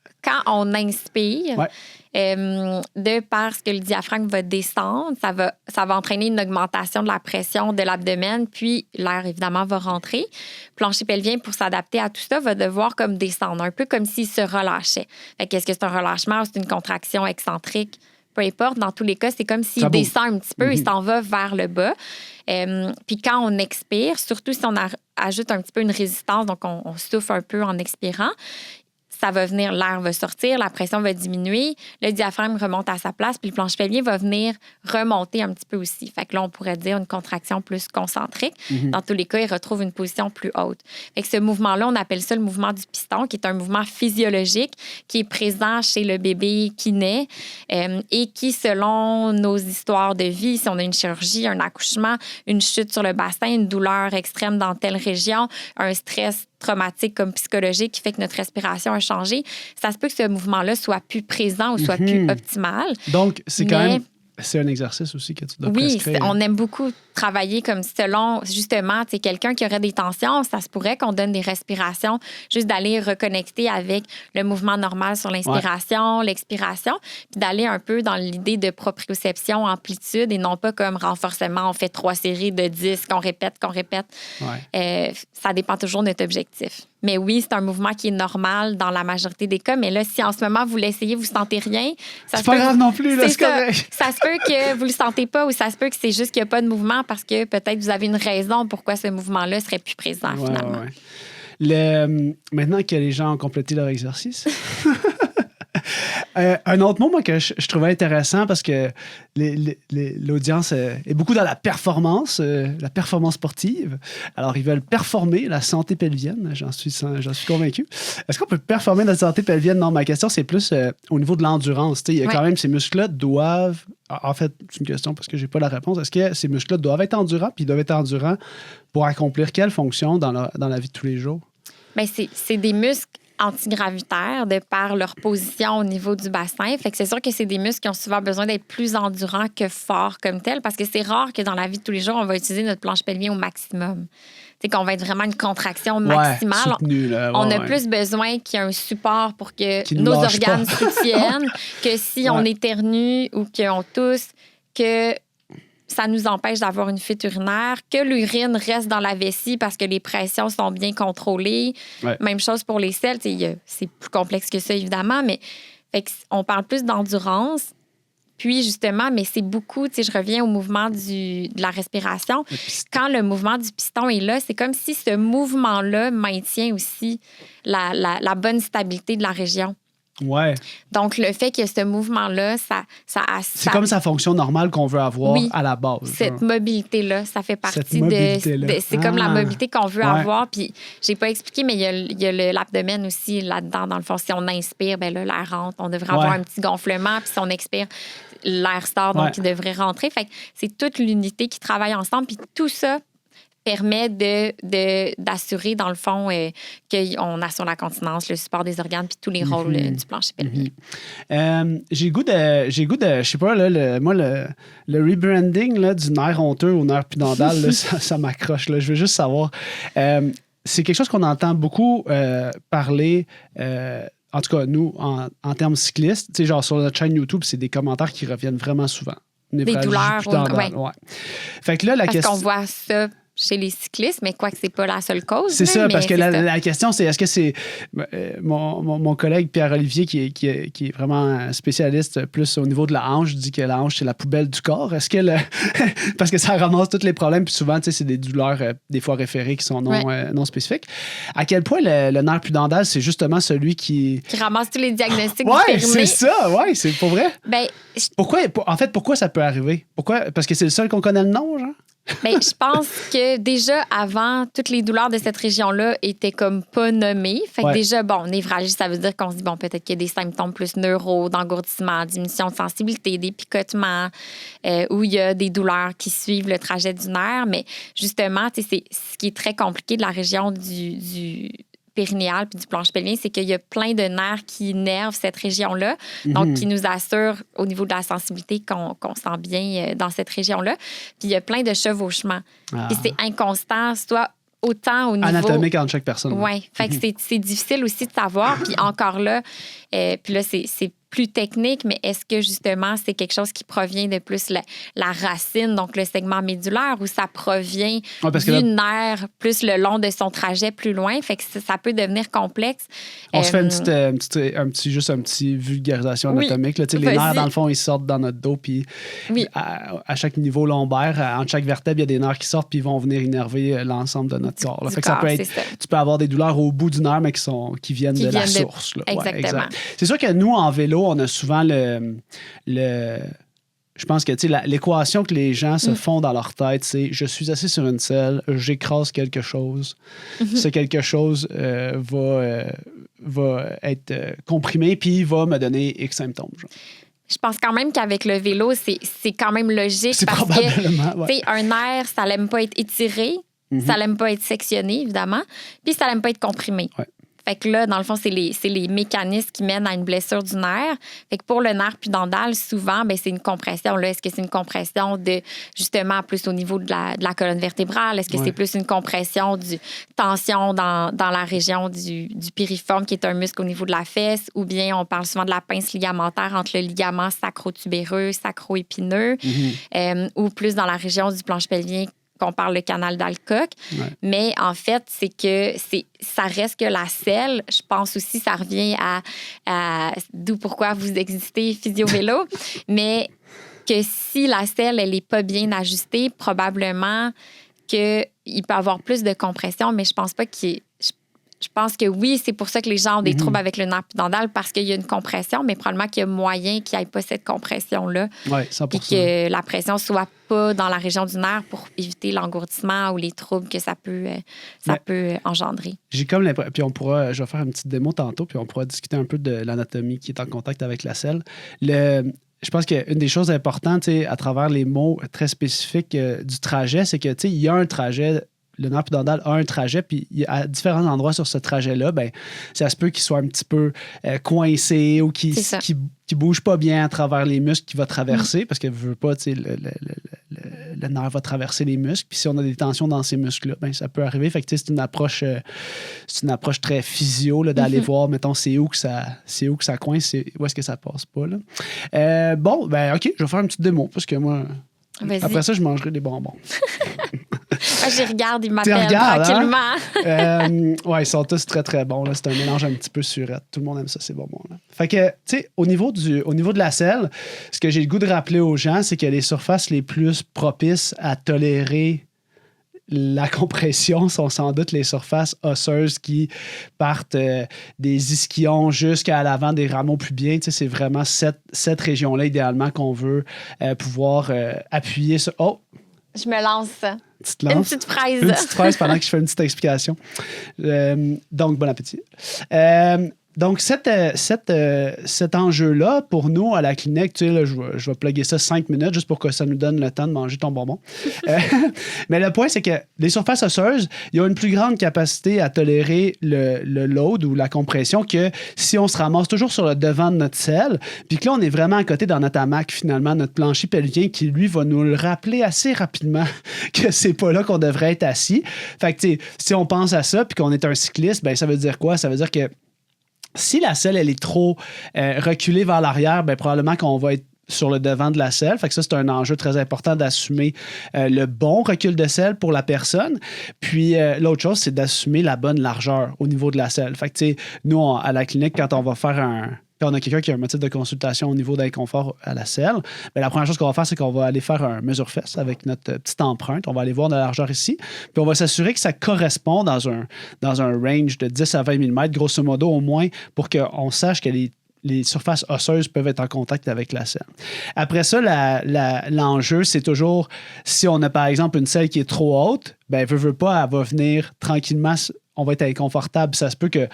on inspire... de par ce que le diaphragme va descendre, ça va entraîner une augmentation de la pression de l'abdomen, puis l'air, évidemment, va rentrer. Plancher pelvien, pour s'adapter à tout ça, va devoir comme descendre, un peu comme s'il se relâchait. Qu'est-ce que c'est un relâchement ou c'est une contraction excentrique? Peu importe, dans tous les cas, c'est comme s'il descend un petit peu, il s'en va vers le bas. Puis quand on expire, surtout si on ajoute un petit peu une résistance, donc on souffle un peu en expirant, ça va venir, l'air va sortir, la pression va diminuer, le diaphragme remonte à sa place, puis le plancher pelvien va venir remonter un petit peu aussi. Fait que là, on pourrait dire une contraction plus concentrique. Dans tous les cas, il retrouve une position plus haute. Fait que ce mouvement-là, on appelle ça le mouvement du piston, qui est un mouvement physiologique qui est présent chez le bébé qui naît et qui, selon nos histoires de vie, si on a une chirurgie, un accouchement, une chute sur le bassin, une douleur extrême dans telle région, un stress traumatique comme psychologique qui fait que notre respiration a changé, ça se peut que ce mouvement-là soit plus présent ou soit plus optimal. Donc, c'est quand même... C'est un exercice aussi que tu dois prescrire. Oui, on aime beaucoup travailler comme selon, justement, tu sais, quelqu'un qui aurait des tensions, ça se pourrait qu'on donne des respirations, juste d'aller reconnecter avec le mouvement normal sur l'inspiration, l'expiration, puis d'aller un peu dans l'idée de proprioception, amplitude, et non pas comme renforcement, on fait 3 séries de 10 qu'on répète. Ça dépend toujours de notre objectif. Mais oui, c'est un mouvement qui est normal dans la majorité des cas. Mais là, si en ce moment, vous l'essayez, vous ne sentez rien... C'est pas grave non plus, là, c'est correct. Ça se peut que vous ne le sentez pas ou ça se peut que c'est juste qu'il n'y a pas de mouvement parce que peut-être vous avez une raison pourquoi ce mouvement-là serait plus présent, finalement. Maintenant que les gens ont complété leur exercice... un autre mot, moi, que je trouvais intéressant parce que l'audience est beaucoup dans la performance sportive. Alors, ils veulent performer la santé pelvienne. J'en suis convaincu. Est-ce qu'on peut performer la santé pelvienne? Non, ma question, c'est plus au niveau de l'endurance. Il y a quand même ces muscles-là doivent... En fait, c'est une question parce que je n'ai pas la réponse. Est-ce que ces muscles-là doivent être endurants? Puis ils doivent être endurants pour accomplir quelle fonction dans la vie de tous les jours? Bien, c'est des muscles antigravitaires de par leur position au niveau du bassin. Fait que c'est sûr que c'est des muscles qui ont souvent besoin d'être plus endurants que forts comme tels parce que c'est rare que dans la vie de tous les jours, on va utiliser notre planche pelvien au maximum. C'est qu'on va être vraiment une contraction maximale. Soutenu, là. On a plus besoin qu'il y ait un support pour que nos organes soutiennent que si on éternue ou qu'on tousse, que ça nous empêche d'avoir une fuite urinaire, que l'urine reste dans la vessie parce que les pressions sont bien contrôlées. Même chose pour les selles. C'est plus complexe que ça, évidemment, mais on parle plus d'endurance. Puis, justement, mais c'est beaucoup, je reviens au mouvement de la respiration. Quand le mouvement du piston est là, c'est comme si ce mouvement-là maintient aussi la bonne stabilité de la région. Ouais. Donc, le fait que ce mouvement-là, c'est comme sa fonction normale qu'on veut avoir à la base. Cette mobilité-là, ça fait partie c'est comme la mobilité qu'on veut avoir. Puis, j'ai pas expliqué, mais il y a l'abdomen aussi là-dedans. Dans le fond, si on inspire, ben là, l'air rentre. On devrait avoir un petit gonflement. Puis, si on expire, l'air sort, donc il devrait rentrer. Fait que c'est toute l'unité qui travaille ensemble. Puis, tout ça permet d'assurer, dans le fond, qu'on assure la continence, le support des organes puis tous les rôles du plancher pelvien. J'ai le goût de, je sais pas, là, le rebranding là, du nerf honteux au nerf pudendal, là, ça m'accroche. Là. Je veux juste savoir. C'est quelque chose qu'on entend beaucoup parler, en tout cas, nous, en termes cyclistes. Tu sais, genre sur notre chaîne YouTube, c'est des commentaires qui reviennent vraiment souvent. Des douleurs. Ouais. Fait que là, la question... Parce qu'on voit ça chez les cyclistes, mais quoi que c'est pas la seule cause. C'est ça, parce que la question, c'est est-ce que c'est... Mon collègue Pierre-Olivier, qui est vraiment spécialiste plus au niveau de la hanche, dit que la hanche, c'est la poubelle du corps. Est-ce que parce que ça ramasse tous les problèmes, puis souvent, tu sais, c'est des douleurs, des fois référées, qui sont non spécifiques. À quel point le nerf pudendal, c'est justement celui qui ramasse tous les diagnostics du périnée? périnée. C'est ça, c'est pour vrai. Ben, pourquoi ça peut arriver? Pourquoi? Parce que c'est le seul qu'on connaît le nom, genre? Bien, je pense que déjà, avant, toutes les douleurs de cette région-là étaient comme pas nommées. Fait que déjà, névralgie, ça veut dire qu'on se dit, peut-être qu'il y a des symptômes plus neuro, d'engourdissement, diminution de sensibilité, des picotements, où il y a des douleurs qui suivent le trajet du nerf. Mais justement, c'est ce qui est très compliqué de la région du périnéal puis du plancher pelvien, c'est qu'il y a plein de nerfs qui innervent cette région-là, donc qui nous assurent au niveau de la sensibilité qu'on sent bien dans cette région-là. Puis il y a plein de chevauchements. Puis c'est inconstant, soit autant au niveau... anatomique entre chaque personne. Oui, fait que c'est difficile aussi de savoir. Puis encore là, puis là, c'est plus technique, mais est-ce que justement c'est quelque chose qui provient de plus la racine, donc le segment médulaire, ou ça provient du nerf plus le long de son trajet plus loin? Fait que ça peut devenir complexe. On se fait une petite vulgarisation anatomique. Là. Les nerfs, dans le fond, ils sortent dans notre dos, puis à chaque niveau lombaire, entre chaque vertèbre, il y a des nerfs qui sortent, puis ils vont venir innerver l'ensemble de notre corps. Là. Fait que ça peut être, tu peux avoir des douleurs au bout du nerf, mais qui viennent de la source. Là. Exactement. Exact. C'est sûr que nous, en vélo, on a souvent je pense que l'équation que les gens se font dans leur tête, c'est je suis assis sur une selle, j'écrase quelque chose. Ce quelque chose va être comprimé puis va me donner X symptômes. Genre. Je pense quand même qu'avec le vélo, c'est quand même logique. C'est parce probablement, que un nerf, ça n'aime pas être étiré, ça n'aime pas être sectionné, évidemment, puis ça n'aime pas être comprimé. Ouais. Fait que là, dans le fond, c'est les mécanismes qui mènent à une blessure du nerf. Fait que pour le nerf pudendal, souvent, c'est une compression. Là, est-ce que c'est une compression de, justement, plus au niveau de la colonne vertébrale? Est-ce que c'est plus une compression de tension dans la région du piriforme, qui est un muscle au niveau de la fesse? Ou bien on parle souvent de la pince ligamentaire entre le ligament sacro-tubéreux, sacro-épineux, ou plus dans la région du plancher pelvien, qu'on parle le canal d'Alcock. Ouais. Mais en fait, c'est que ça reste que la selle. Je pense aussi ça revient à d'où pourquoi vous existez Physio-Vélo. Mais que si la selle, elle n'est pas bien ajustée, probablement qu'il peut avoir plus de compression, mais je pense pas je pense que oui, c'est pour ça que les gens ont des troubles avec le nerf pudendal, parce qu'il y a une compression, mais probablement qu'il y a moyen qu'il n'y ait pas cette compression-là. Oui, 100%. Et que la pression ne soit pas dans la région du nerf pour éviter l'engourdissement ou les troubles que ça peut engendrer. J'ai comme l'impression, puis je vais faire une petite démo tantôt, puis on pourra discuter un peu de l'anatomie qui est en contact avec la selle. Je pense qu'une des choses importantes, à travers les mots très spécifiques du trajet, c'est que, il y a un trajet. Le nerf pudendal a un trajet, puis à différents endroits sur ce trajet-là, ça se peut qu'il soit un petit peu coincé ou qu'il ne bouge pas bien à travers les muscles qu'il va traverser, parce qu'il ne veut pas, le nerf va traverser les muscles. Puis si on a des tensions dans ces muscles-là, ça peut arriver. Fait que c'est une approche très physio là, d'aller voir, mettons, c'est où que ça coince, où est-ce que ça passe pas. Là. OK, je vais faire une petite démo, parce que moi... Vas-y. Après ça, je mangerai des bonbons. Je regarde, ils m'appellent tranquillement. Oui, ils sont tous très, très bons. Là. C'est un mélange un petit peu surette. Tout le monde aime ça, ces bonbons. Là. Fait que, tu sais, au niveau de la selle, ce que j'ai le goût de rappeler aux gens, c'est que les surfaces les plus propices à tolérer la compression sont sans doute les surfaces osseuses qui partent des ischions jusqu'à l'avant des rameaux pubiens. Tu sais, c'est vraiment cette région-là, idéalement, qu'on veut pouvoir appuyer sur... Oh! Je me lance. Tu te lances? Une petite fraise. Une petite fraise pendant que je fais une petite explication. Donc, bon appétit. Donc, cet enjeu-là, pour nous, à la clinique, tu sais, là, je vais plugger ça 5 minutes juste pour que ça nous donne le temps de manger ton bonbon. Mais le point, c'est que les surfaces osseuses, ils ont une plus grande capacité à tolérer le load ou la compression que si on se ramasse toujours sur le devant de notre selle, puis que là, on est vraiment à côté dans notre hamac, finalement, notre plancher pelvien qui, lui, va nous le rappeler assez rapidement que c'est pas là qu'on devrait être assis. Fait que, tu sais, si on pense à ça, puis qu'on est un cycliste, ben ça veut dire quoi? Ça veut dire que si la selle, elle est trop reculée vers l'arrière, bien, probablement qu'on va être sur le devant de la selle. Fait que ça, c'est un enjeu très important d'assumer le bon recul de selle pour la personne. Puis l'autre chose, c'est d'assumer la bonne largeur au niveau de la selle. Fait que, tu sais, nous, à la clinique, quand on va faire quand on a quelqu'un qui a un motif de consultation au niveau d'inconfort à la selle, bien, la première chose qu'on va faire, c'est qu'on va aller faire un mesure-fesse avec notre petite empreinte. On va aller voir la largeur ici. Puis on va s'assurer que ça correspond dans un range de 10 à 20 mm, grosso modo, au moins, pour qu'on sache que les surfaces osseuses peuvent être en contact avec la selle. Après ça, l'enjeu, c'est toujours, si on a par exemple une selle qui est trop haute, bien, veut pas, elle va venir tranquillement, on va être inconfortable. Ça se peut que,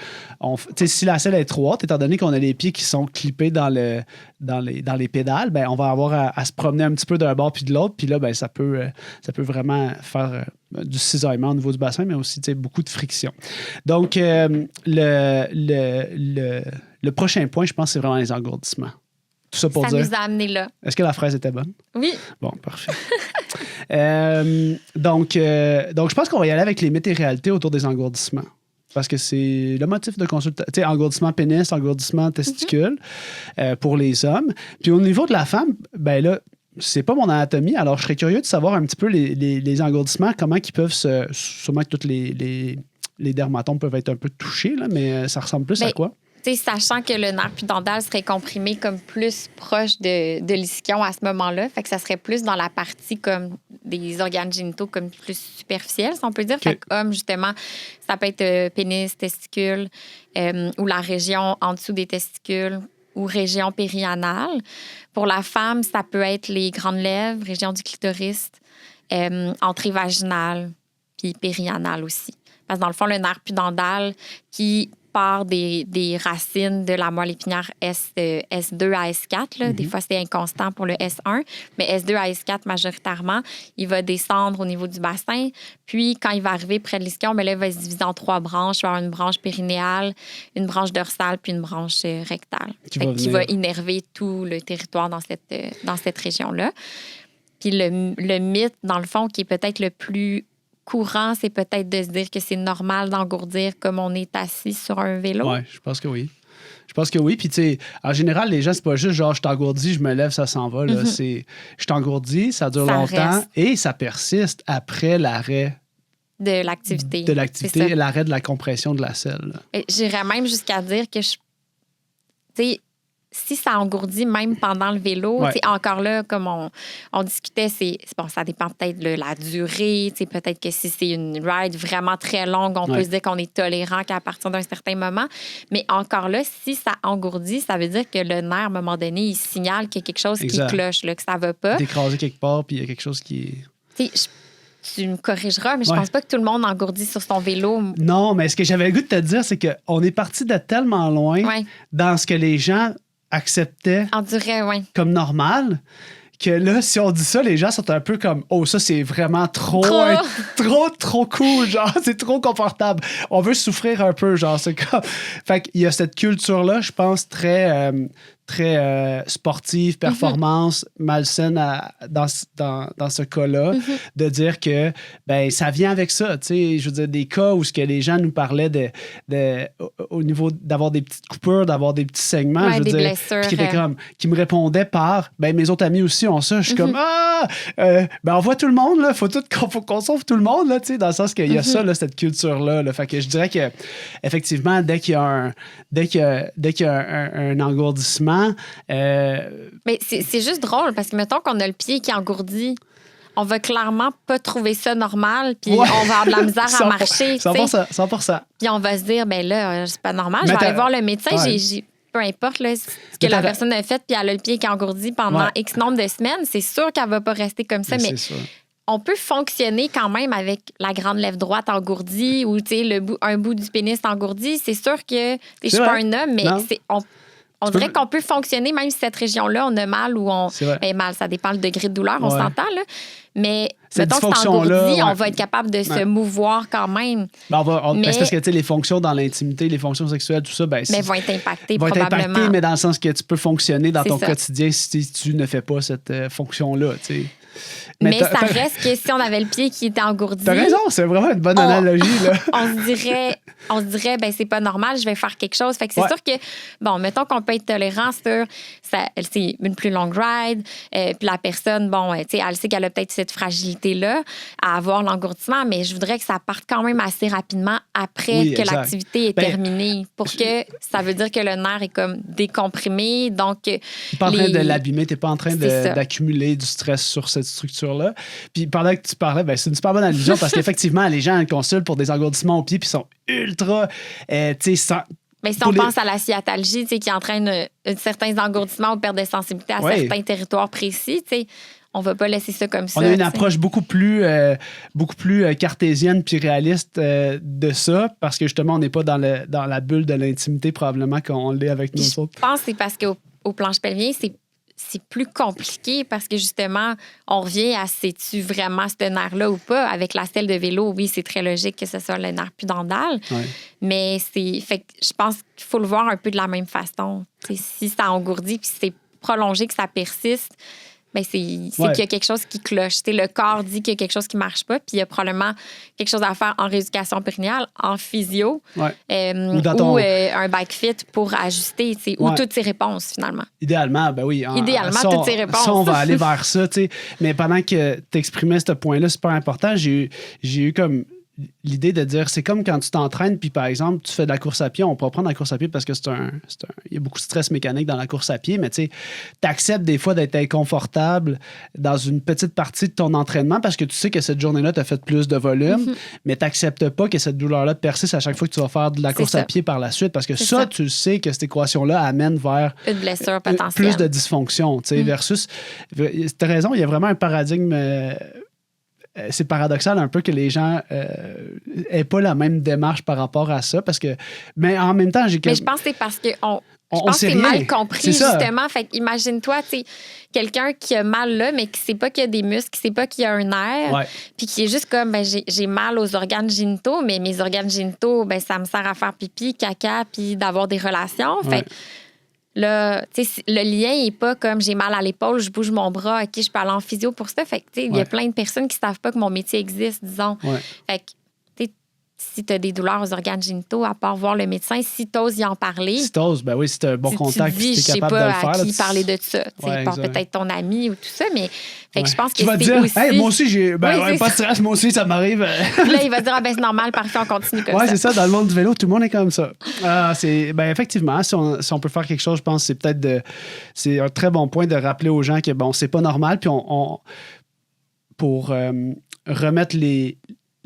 si la selle est trop haute, étant donné qu'on a les pieds qui sont clippés dans les pédales, bien, on va avoir à se promener un petit peu d'un bord puis de l'autre, puis là, bien, ça peut vraiment faire du cisaillement au niveau du bassin, mais aussi beaucoup de friction. Donc, le prochain point, je pense, c'est vraiment les engourdissements. Tout ça pour dire... Ça nous a amené là. Est-ce que la fraise était bonne? Oui. Bon, parfait. Donc, je pense qu'on va y aller avec les mythes et réalités autour des engourdissements. Parce que c'est le motif de consultation. Tu sais, engourdissement pénis, engourdissement testicule pour les hommes. Puis au niveau de la femme, ben là, c'est pas mon anatomie. Alors, je serais curieux de savoir un petit peu les engourdissements, comment ils peuvent sûrement que toutes les dermatomes peuvent être un peu touchés, là, mais ça ressemble plus à quoi? Sachant que le nerf pudendal serait comprimé comme plus proche de l'ischion à ce moment-là, fait que ça serait plus dans la partie comme des organes génitaux comme plus superficiels, si on peut dire. Okay. Fait qu'homme, justement, ça peut être pénis, testicule, ou la région en dessous des testicules ou région périanale. Pour la femme, ça peut être les grandes lèvres, région du clitoris, entrée vaginale, puis périanale aussi. Parce que dans le fond, le nerf pudendal qui part des racines de la moelle épinière S2 à S4. Là. Des fois, c'est inconstant pour le S1, mais S2 à S4, majoritairement, il va descendre au niveau du bassin. Puis, quand il va arriver près de l'ischion, là, il va se diviser en 3 branches. Il va avoir une branche périnéale, une branche dorsale, puis une branche rectale. Qui va innerver tout le territoire dans cette région-là. Puis, le mythe, dans le fond, qui est peut-être le plus courant, c'est peut-être de se dire que c'est normal d'engourdir comme on est assis sur un vélo. Oui, je pense que oui. Je pense que oui. Puis, tu sais, en général, les gens, c'est pas juste genre, je t'engourdis, je me lève, ça s'en va. Là. C'est, je t'engourdis, ça dure longtemps reste. Et ça persiste après l'arrêt de l'activité. Et l'arrêt de la compression de la selle. J'irais même jusqu'à dire que tu sais, si ça engourdit même pendant le vélo, encore là, comme on discutait, ça dépend peut-être de la durée. Peut-être que si c'est une ride vraiment très longue, on peut se dire qu'on est tolérant qu'à partir d'un certain moment. Mais encore là, si ça engourdit, ça veut dire que le nerf, à un moment donné, il signale qu'il y a quelque chose qui cloche, là, que ça ne va pas. D'écraser quelque part, puis il y a quelque chose qui est... Tu me corrigeras, mais je pense pas que tout le monde engourdit sur son vélo. Non, mais ce que j'avais le goût de te dire, c'est qu'on est parti de tellement loin dans ce que les gens acceptaient comme normal, que là, si on dit ça, les gens sont un peu comme « Oh, ça, c'est vraiment trop cool, genre, c'est trop confortable. On veut souffrir un peu, genre, c'est comme... » Fait qu'il y a cette culture-là, je pense, très sportive, performance, malsaine dans ce cas-là, de dire que ben ça vient avec ça. Tu sais, je veux dire, des cas où ce que les gens nous parlaient au niveau d'avoir des petites coupures, d'avoir des petits saignements, je veux dire, qui me répondaient par ben mes autres amis aussi ont ça. Je suis comme ben on voit tout le monde là, faut qu'on sauve tout le monde là, tu sais, dans le sens qu'il y a ça là, cette culture là. Fait que je dirais que effectivement dès qu'il y a un engourdissement. Mais c'est juste drôle parce que mettons qu'on a le pied qui engourdit on va clairement pas trouver ça normal, puis on va avoir de la misère à marcher. 100%. Puis on va se dire, ben là, c'est pas normal, je vais aller voir le médecin, peu importe là, ce que la personne a fait, puis elle a le pied qui est engourdi pendant X nombre de semaines, c'est sûr qu'elle va pas rester comme ça, mais on peut fonctionner quand même avec la grande lèvre droite engourdie ou un bout du pénis engourdi. C'est sûr que je suis pas un homme, mais on dirait qu'on peut fonctionner même si cette région-là, on a mal ou on... mal, ça dépend le degré de douleur, on s'entend, là. Mais mettons que c'est engourdi, on va être capable de se mouvoir quand même. Ben c'est parce que les fonctions dans l'intimité, les fonctions sexuelles, tout ça, vont être impactées probablement. Mais dans le sens que tu peux fonctionner dans ton quotidien si tu ne fais pas cette fonction-là, tu sais. Mais ça reste que si on avait le pied qui était engourdi... T'as raison, c'est vraiment une bonne analogie, là. on se dirait, ben c'est pas normal, je vais faire quelque chose. Fait que c'est sûr que, bon, mettons qu'on peut être tolérant sur c'est une plus longue ride, puis la personne, bon, elle sait qu'elle a peut-être cette fragilité-là à avoir l'engourdissement, mais je voudrais que ça parte quand même assez rapidement après que l'activité est terminée, pour que ça veut dire que le nerf est comme décomprimé, donc... T'es pas en train de l'abîmer, t'es pas en train d'accumuler du stress sur cette structure-là. Puis pendant que tu parlais, c'est une super bonne allusion parce qu'effectivement, les gens consultent pour des engourdissements au pied puis sont ultra, mais si on pense à la sciatalgie, qui entraîne certains engourdissements ou perte de sensibilité à certains territoires précis, on ne va pas laisser ça comme ça. On a une approche beaucoup plus cartésienne puis réaliste de ça parce que justement, on n'est pas dans la bulle de l'intimité probablement qu'on l'est avec nous autres. Je pense que c'est parce qu'au planche pelvien, c'est plus compliqué parce que justement, on revient à sais-tu vraiment ce nerf-là ou pas. Avec la selle de vélo, oui, c'est très logique que ce soit le nerf pudendal. Mais fait que je pense qu'il faut le voir un peu de la même façon. Si ça engourdit puis si c'est prolongé, que ça persiste, ben c'est qu'il y a quelque chose qui cloche. Le corps dit qu'il y a quelque chose qui ne marche pas, puis il y a probablement quelque chose à faire en rééducation périnéale, en physio, ou un bike fit pour ajuster, ou toutes ces réponses, finalement. Idéalement, ben oui. Toutes ces réponses. Ça, on va aller vers ça, tu sais. Mais pendant que tu exprimais ce point-là super important, j'ai eu comme l'idée de dire, c'est comme quand tu t'entraînes, puis par exemple, tu fais de la course à pied, on peut prendre la course à pied parce que il y a beaucoup de stress mécanique dans la course à pied, mais tu sais, t'acceptes des fois d'être inconfortable dans une petite partie de ton entraînement parce que tu sais que cette journée-là, tu as fait plus de volume, mais t'acceptes pas que cette douleur-là persiste à chaque fois que tu vas faire de la course à pied par la suite parce que tu sais que cette équation-là amène vers une blessure potentielle. Plus de dysfonction, tu sais, versus... T'as raison, il y a vraiment un paradigme... c'est paradoxal un peu que les gens aient pas la même démarche par rapport à ça, parce que... Mais en même temps, Mais je pense que c'est parce qu'on... Je pense que c'est mal compris, justement. Fait imagine-toi, tu sais, quelqu'un qui a mal là, mais qui sait pas qu'il y a des muscles, qui sait pas qu'il y a un nerf, puis qui est juste comme, j'ai mal aux organes génitaux, mais mes organes génitaux, ça me sert à faire pipi, caca, puis d'avoir des relations. Fait là, le lien n'est pas comme j'ai mal à l'épaule, je bouge mon bras, OK, je peux aller en physio pour ça. Fait que, il y a plein de personnes qui ne savent pas que mon métier existe, disons. Fait que, si tu as des douleurs aux organes génitaux, à part voir le médecin, si tu oses y en parler. Si tu oses, ben oui, si tu as un bon contact, si tu es capable de le faire. Je sais pas à qui parler de ça. Peut-être ton ami ou tout ça, mais fait que je pense que tu vas dire, aussi... hey, moi aussi, j'ai pas de stress, moi aussi, ça m'arrive. Puis là, il va dire, c'est normal, parfait, on continue comme ça. Oui, c'est ça, dans le monde du vélo, tout le monde est comme ça. Effectivement, si on peut faire quelque chose, je pense que c'est un très bon point de rappeler aux gens que, bon, c'est pas normal, puis pour remettre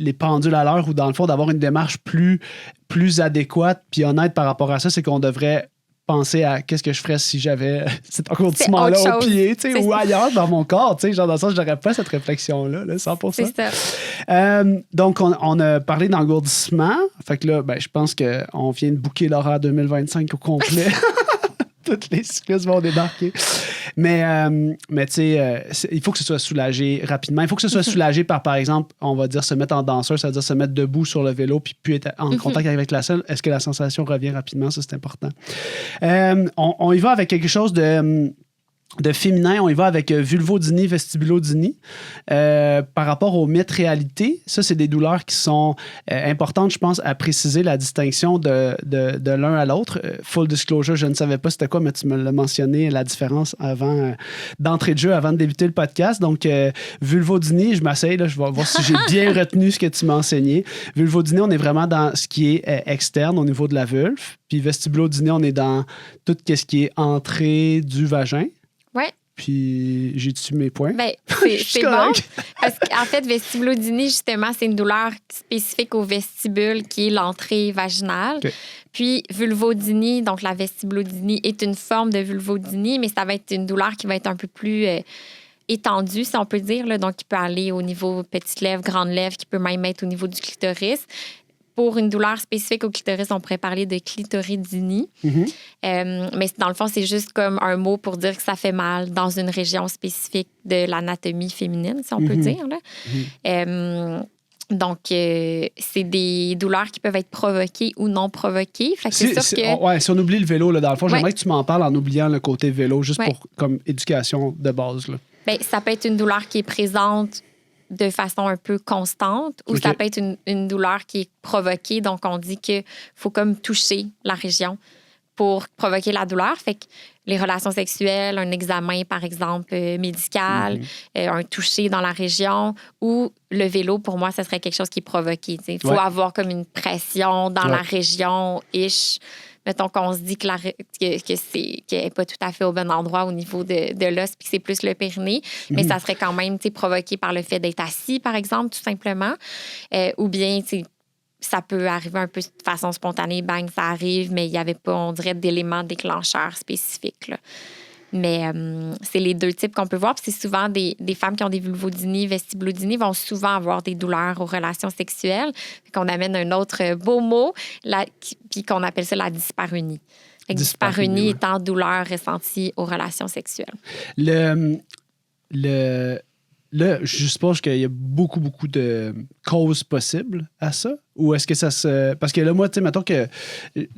les pendules à l'heure ou dans le fond d'avoir une démarche plus adéquate puis honnête par rapport à ça, c'est qu'on devrait penser à qu'est-ce que je ferais si j'avais cet engourdissement-là au pied, ou ailleurs dans mon corps, genre dans le sens, je n'aurais pas cette réflexion-là, 100%. C'est ça. Donc, on a parlé d'engourdissement. Fait que là, je pense qu'on vient de booker l'horaire 2025 au complet. Toutes les cyclistes vont débarquer. Mais tu sais, il faut que ce soit soulagé rapidement. Il faut que ce soit soulagé par exemple, on va dire se mettre en danseur, c'est-à-dire se mettre debout sur le vélo puis être en contact avec la selle. Est-ce que la sensation revient rapidement? Ça, c'est important. On y va avec quelque chose de féminin, on y va avec vulvodynie, vestibulodynie. Par rapport aux mythes réalité, ça, c'est des douleurs qui sont importantes, je pense, à préciser la distinction de l'un à l'autre. Full disclosure, je ne savais pas c'était quoi, mais tu me l'as mentionné, la différence avant d'entrée de jeu, avant de débuter le podcast. Donc, vulvodynie, je m'essaye, là, je vais voir si j'ai bien retenu ce que tu m'as enseigné. Vulvodynie, on est vraiment dans ce qui est externe au niveau de la vulve. Puis vestibulodynie, on est dans tout ce qui est entrée du vagin. Oui. puis j'ai tué mes points. Bien, c'est bon. Parce qu'en fait, vestibulodynie, justement, c'est une douleur spécifique au vestibule qui est l'entrée vaginale. Okay. Puis, vulvodynie, donc la vestibulodynie est une forme de vulvodynie, mais ça va être une douleur qui va être un peu plus étendue, si on peut dire. Là. Donc, qui peut aller au niveau petite lèvre, grande lèvre, qui peut même être au niveau du clitoris. Pour une douleur spécifique au clitoris, on pourrait parler de clitoridynie. Mais dans le fond, c'est juste comme un mot pour dire que ça fait mal dans une région spécifique de l'anatomie féminine, si on peut dire. Là. Donc, c'est des douleurs qui peuvent être provoquées ou non provoquées. Fait que c'est sûr que... Ouais, si on oublie le vélo, là, dans le fond, j'aimerais que tu m'en parles en oubliant le côté vélo, juste pour comme éducation de base. Là. Bien, ça peut être une douleur qui est présente de façon un peu constante ou ça peut être une douleur qui est provoquée. Donc, on dit qu'il faut comme toucher la région pour provoquer la douleur. Fait que les relations sexuelles, un examen, par exemple, médical, un toucher dans la région ou le vélo, pour moi, ça serait quelque chose qui est provoqué. Il faut avoir comme une pression dans la région, mettons qu'on se dit que qu'elle n'est pas tout à fait au bon endroit au niveau de l'os puis que c'est plus le périnée, mais ça serait quand même provoqué par le fait d'être assis, par exemple, tout simplement. Ou bien, ça peut arriver un peu de façon spontanée, bang, ça arrive, mais il n'y avait pas, on dirait, d'éléments déclencheurs spécifiques. Là. Mais c'est les deux types qu'on peut voir. Puis c'est souvent des femmes qui ont des vulvodynies, vestibulodynies vont souvent avoir des douleurs aux relations sexuelles. Fait qu'on amène un autre beau mot, puis qu'on appelle ça la dysparunie. Dysparunie étant douleur ressentie aux relations sexuelles. Là, je suppose qu'il y a beaucoup de causes possibles à ça. Ou est-ce que ça se... Parce que là, moi, tu sais, mettons que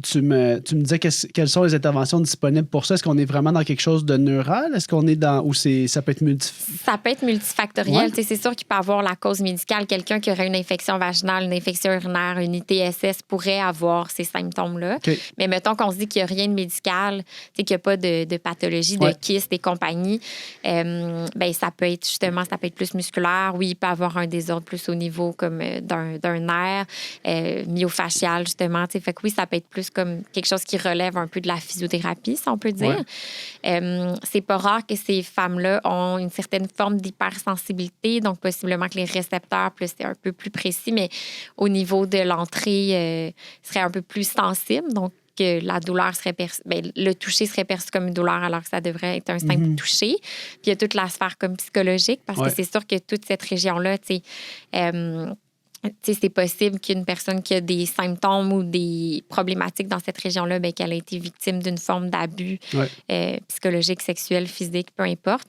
tu me disais quelles sont les interventions disponibles pour ça. Est-ce qu'on est vraiment dans quelque chose de neural? Est-ce qu'on est dans... Ou ça peut être Ça peut être multifactoriel. Ouais. C'est sûr qu'il peut y avoir la cause médicale. Quelqu'un qui aurait une infection vaginale, une infection urinaire, une ITSS pourrait avoir ces symptômes-là. Okay. Mais mettons qu'on se dit qu'il n'y a rien de médical, qu'il n'y a pas de pathologie, de kyste et compagnie, ben ça peut être justement, ça peut être plus musculaire. Oui, il peut y avoir un désordre plus au niveau comme d'un nerf. Myofascial, justement. T'sais. Fait que oui, ça peut être plus comme quelque chose qui relève un peu de la physiothérapie, si on peut dire. C'est pas rare que ces femmes-là ont une certaine forme d'hypersensibilité, donc possiblement que les récepteurs, c'est un peu plus précis, mais au niveau de l'entrée, seraient un peu plus sensibles. Donc, que la douleur serait le toucher serait perçu comme une douleur alors que ça devrait être un simple toucher. Puis il y a toute la sphère comme psychologique parce que c'est sûr que toute cette région-là, c'est possible qu'une personne qui a des symptômes ou des problématiques dans cette région-là, bien, qu'elle a été victime d'une forme d'abus psychologique, sexuel, physique, peu importe.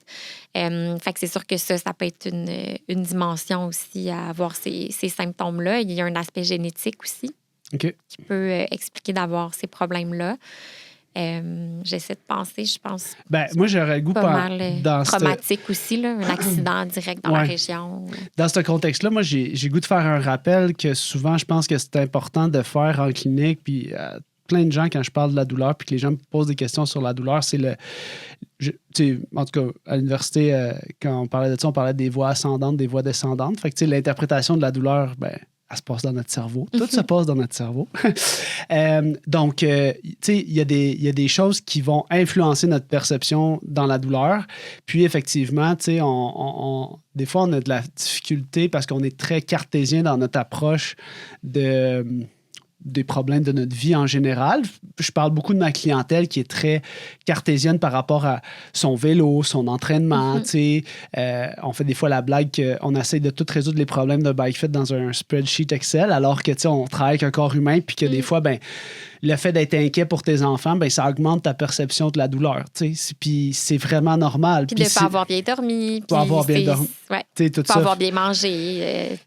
Fait que c'est sûr que ça peut être une dimension aussi à avoir ces symptômes-là. Il y a un aspect génétique aussi qui peut expliquer d'avoir ces problèmes-là. J'essaie de penser, je pense. Ben, moi, j'aurais le goût pas mal traumatique aussi, là, un accident direct dans la région. Dans ce contexte-là, moi, j'ai le goût de faire un rappel que souvent, je pense que c'est important de faire en clinique. Puis, plein de gens, quand je parle de la douleur, puis que les gens me posent des questions sur la douleur, c'est en tout cas, à l'université, quand on parlait de ça, on parlait des voies ascendantes, des voies descendantes. Fait que, l'interprétation de la douleur, ben, elle se passe dans notre cerveau. Tout se passe dans notre cerveau. Donc, tu sais, il y a des choses qui vont influencer notre perception dans la douleur. Puis, effectivement, tu sais, des fois, on a de la difficulté parce qu'on est très cartésien dans notre approche des problèmes de notre vie en général. Je parle beaucoup de ma clientèle qui est très cartésienne par rapport à son vélo, son entraînement. On fait des fois la blague qu'on essaie de tout résoudre les problèmes de bike fit dans un spreadsheet Excel, alors que on travaille avec un corps humain puis que des fois, ben, le fait d'être inquiet pour tes enfants, ben, ça augmente ta perception de la douleur. Puis c'est vraiment normal. Puis de ne pas avoir bien dormi. Pas avoir bien dormi. Pas avoir bien mangé.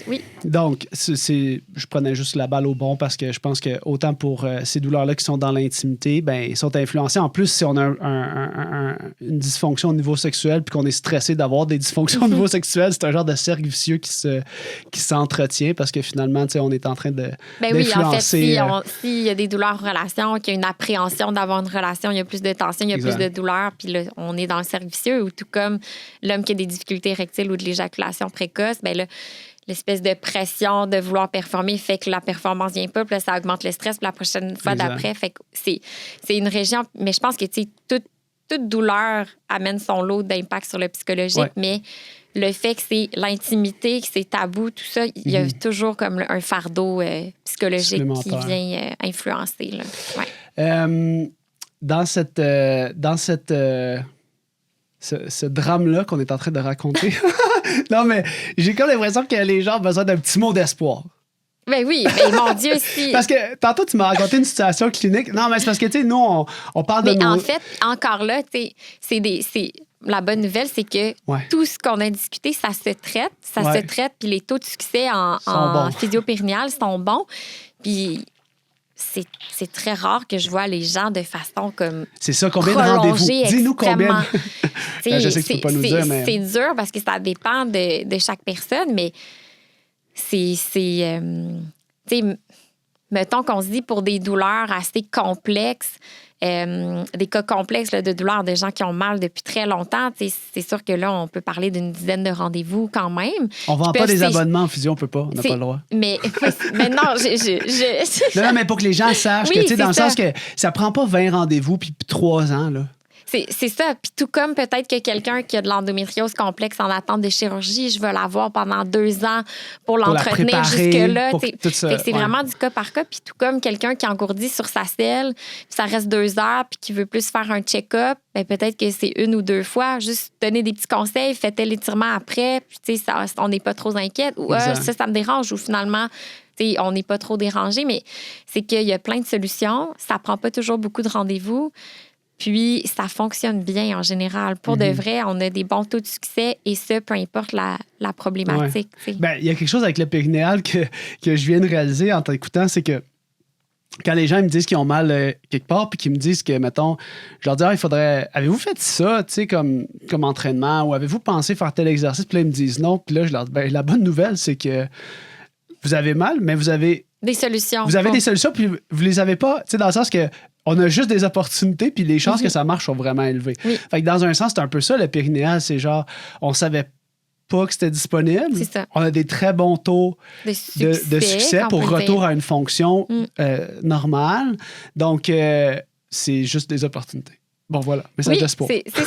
Oui. Donc, je prenais juste la balle au bon parce que je pense que autant pour ces douleurs-là qui sont dans l'intimité, ben, ils sont influencés. En plus, si on a une dysfonction au niveau sexuel puis qu'on est stressé d'avoir des dysfonctions au niveau sexuel, c'est un genre de cercle vicieux qui s'entretient parce que finalement, on est en train de d'influencer. Oui, en fait, s'il y a des douleurs en relation, qu'il y a une appréhension d'avoir une relation, il y a plus de tension, il y a plus de douleur, puis là, on est dans le cercle vicieux, ou tout comme l'homme qui a des difficultés érectiles ou de l'éjaculation précoce, bien là, l'espèce de pression de vouloir performer fait que la performance vient pas, puis là, ça augmente le stress, puis la prochaine fois d'après, fait que c'est une région, mais je pense que, tu sais, toute douleur amène son lot d'impact sur le psychologique, mais le fait que c'est l'intimité, que c'est tabou, tout ça, il y a toujours comme un fardeau psychologique qui vient influencer. Là. Ouais. Dans ce drame-là qu'on est en train de raconter, non, mais j'ai comme l'impression que les gens ont besoin d'un petit mot d'espoir. Ben oui, mais mon Dieu, si. Parce que tantôt, tu m'as raconté une situation clinique. Non, mais c'est parce que, tu sais, nous, on parle de. Mais en fait, encore là, tu sais, la bonne nouvelle, c'est que tout ce qu'on a discuté, ça se traite. Ça se traite, puis les taux de succès en physio-périnéale sont bons. Puis c'est très rare que je vois les gens de façon comme. C'est ça, combien de rendez-vous? Dis-nous combien. Je sais que tu peux pas nous dire, mais. C'est dur parce que ça dépend de chaque personne, mais tu sais, mettons qu'on se dit pour des douleurs assez complexes, des cas complexes là, de douleurs de gens qui ont mal depuis très longtemps, c'est sûr que là, on peut parler d'une dizaine de rendez-vous quand même. On ne vend pas des abonnements en physio, on ne peut pas. On n'a pas le droit. Mais non, Non, mais pour que les gens sachent que, tu sais, dans le sens que ça prend pas 20 rendez-vous puis 3 ans, là. C'est ça. Puis tout comme peut-être que quelqu'un qui a de l'endométriose complexe en attente de chirurgie, je vais l'avoir pendant 2 ans pour l'entretenir jusque-là. C'est vraiment du cas par cas. Puis tout comme quelqu'un qui engourdit sur sa selle, puis ça reste 2 heures, puis qui veut plus faire un check-up, ben peut-être que c'est 1 ou 2 fois. Juste donner des petits conseils, faites l'étirement après, puis tu sais, on n'est pas trop inquiète. Ou ça me dérange. Ou finalement, on n'est pas trop dérangé. Mais c'est qu'il y a plein de solutions. Ça prend pas toujours beaucoup de rendez-vous. Puis, ça fonctionne bien en général. Pour de vrai, on a des bons taux de succès et ça, peu importe la problématique. Ben, il y a quelque chose avec le périnéal que je viens de réaliser en t'écoutant, c'est que quand les gens me disent qu'ils ont mal quelque part, puis qu'ils me disent que, mettons, je leur dis, il faudrait. Avez-vous fait ça, tu sais, comme entraînement, ou avez-vous pensé faire tel exercice? Puis là, ils me disent non. Puis là, je leur dis, la bonne nouvelle, c'est que vous avez mal, mais vous avez. Des solutions. Vous avez des solutions, puis vous les avez pas, tu sais, dans le sens que. On a juste des opportunités, puis les chances que ça marche sont vraiment élevées. Oui. Fait que dans un sens, c'est un peu ça, le périnéal. C'est genre, on savait pas que c'était disponible. C'est ça. On a des très bons taux de succès pour retour à une fonction normale. Donc, c'est juste des opportunités. Bon, voilà. Message d'espoir. C'est ça.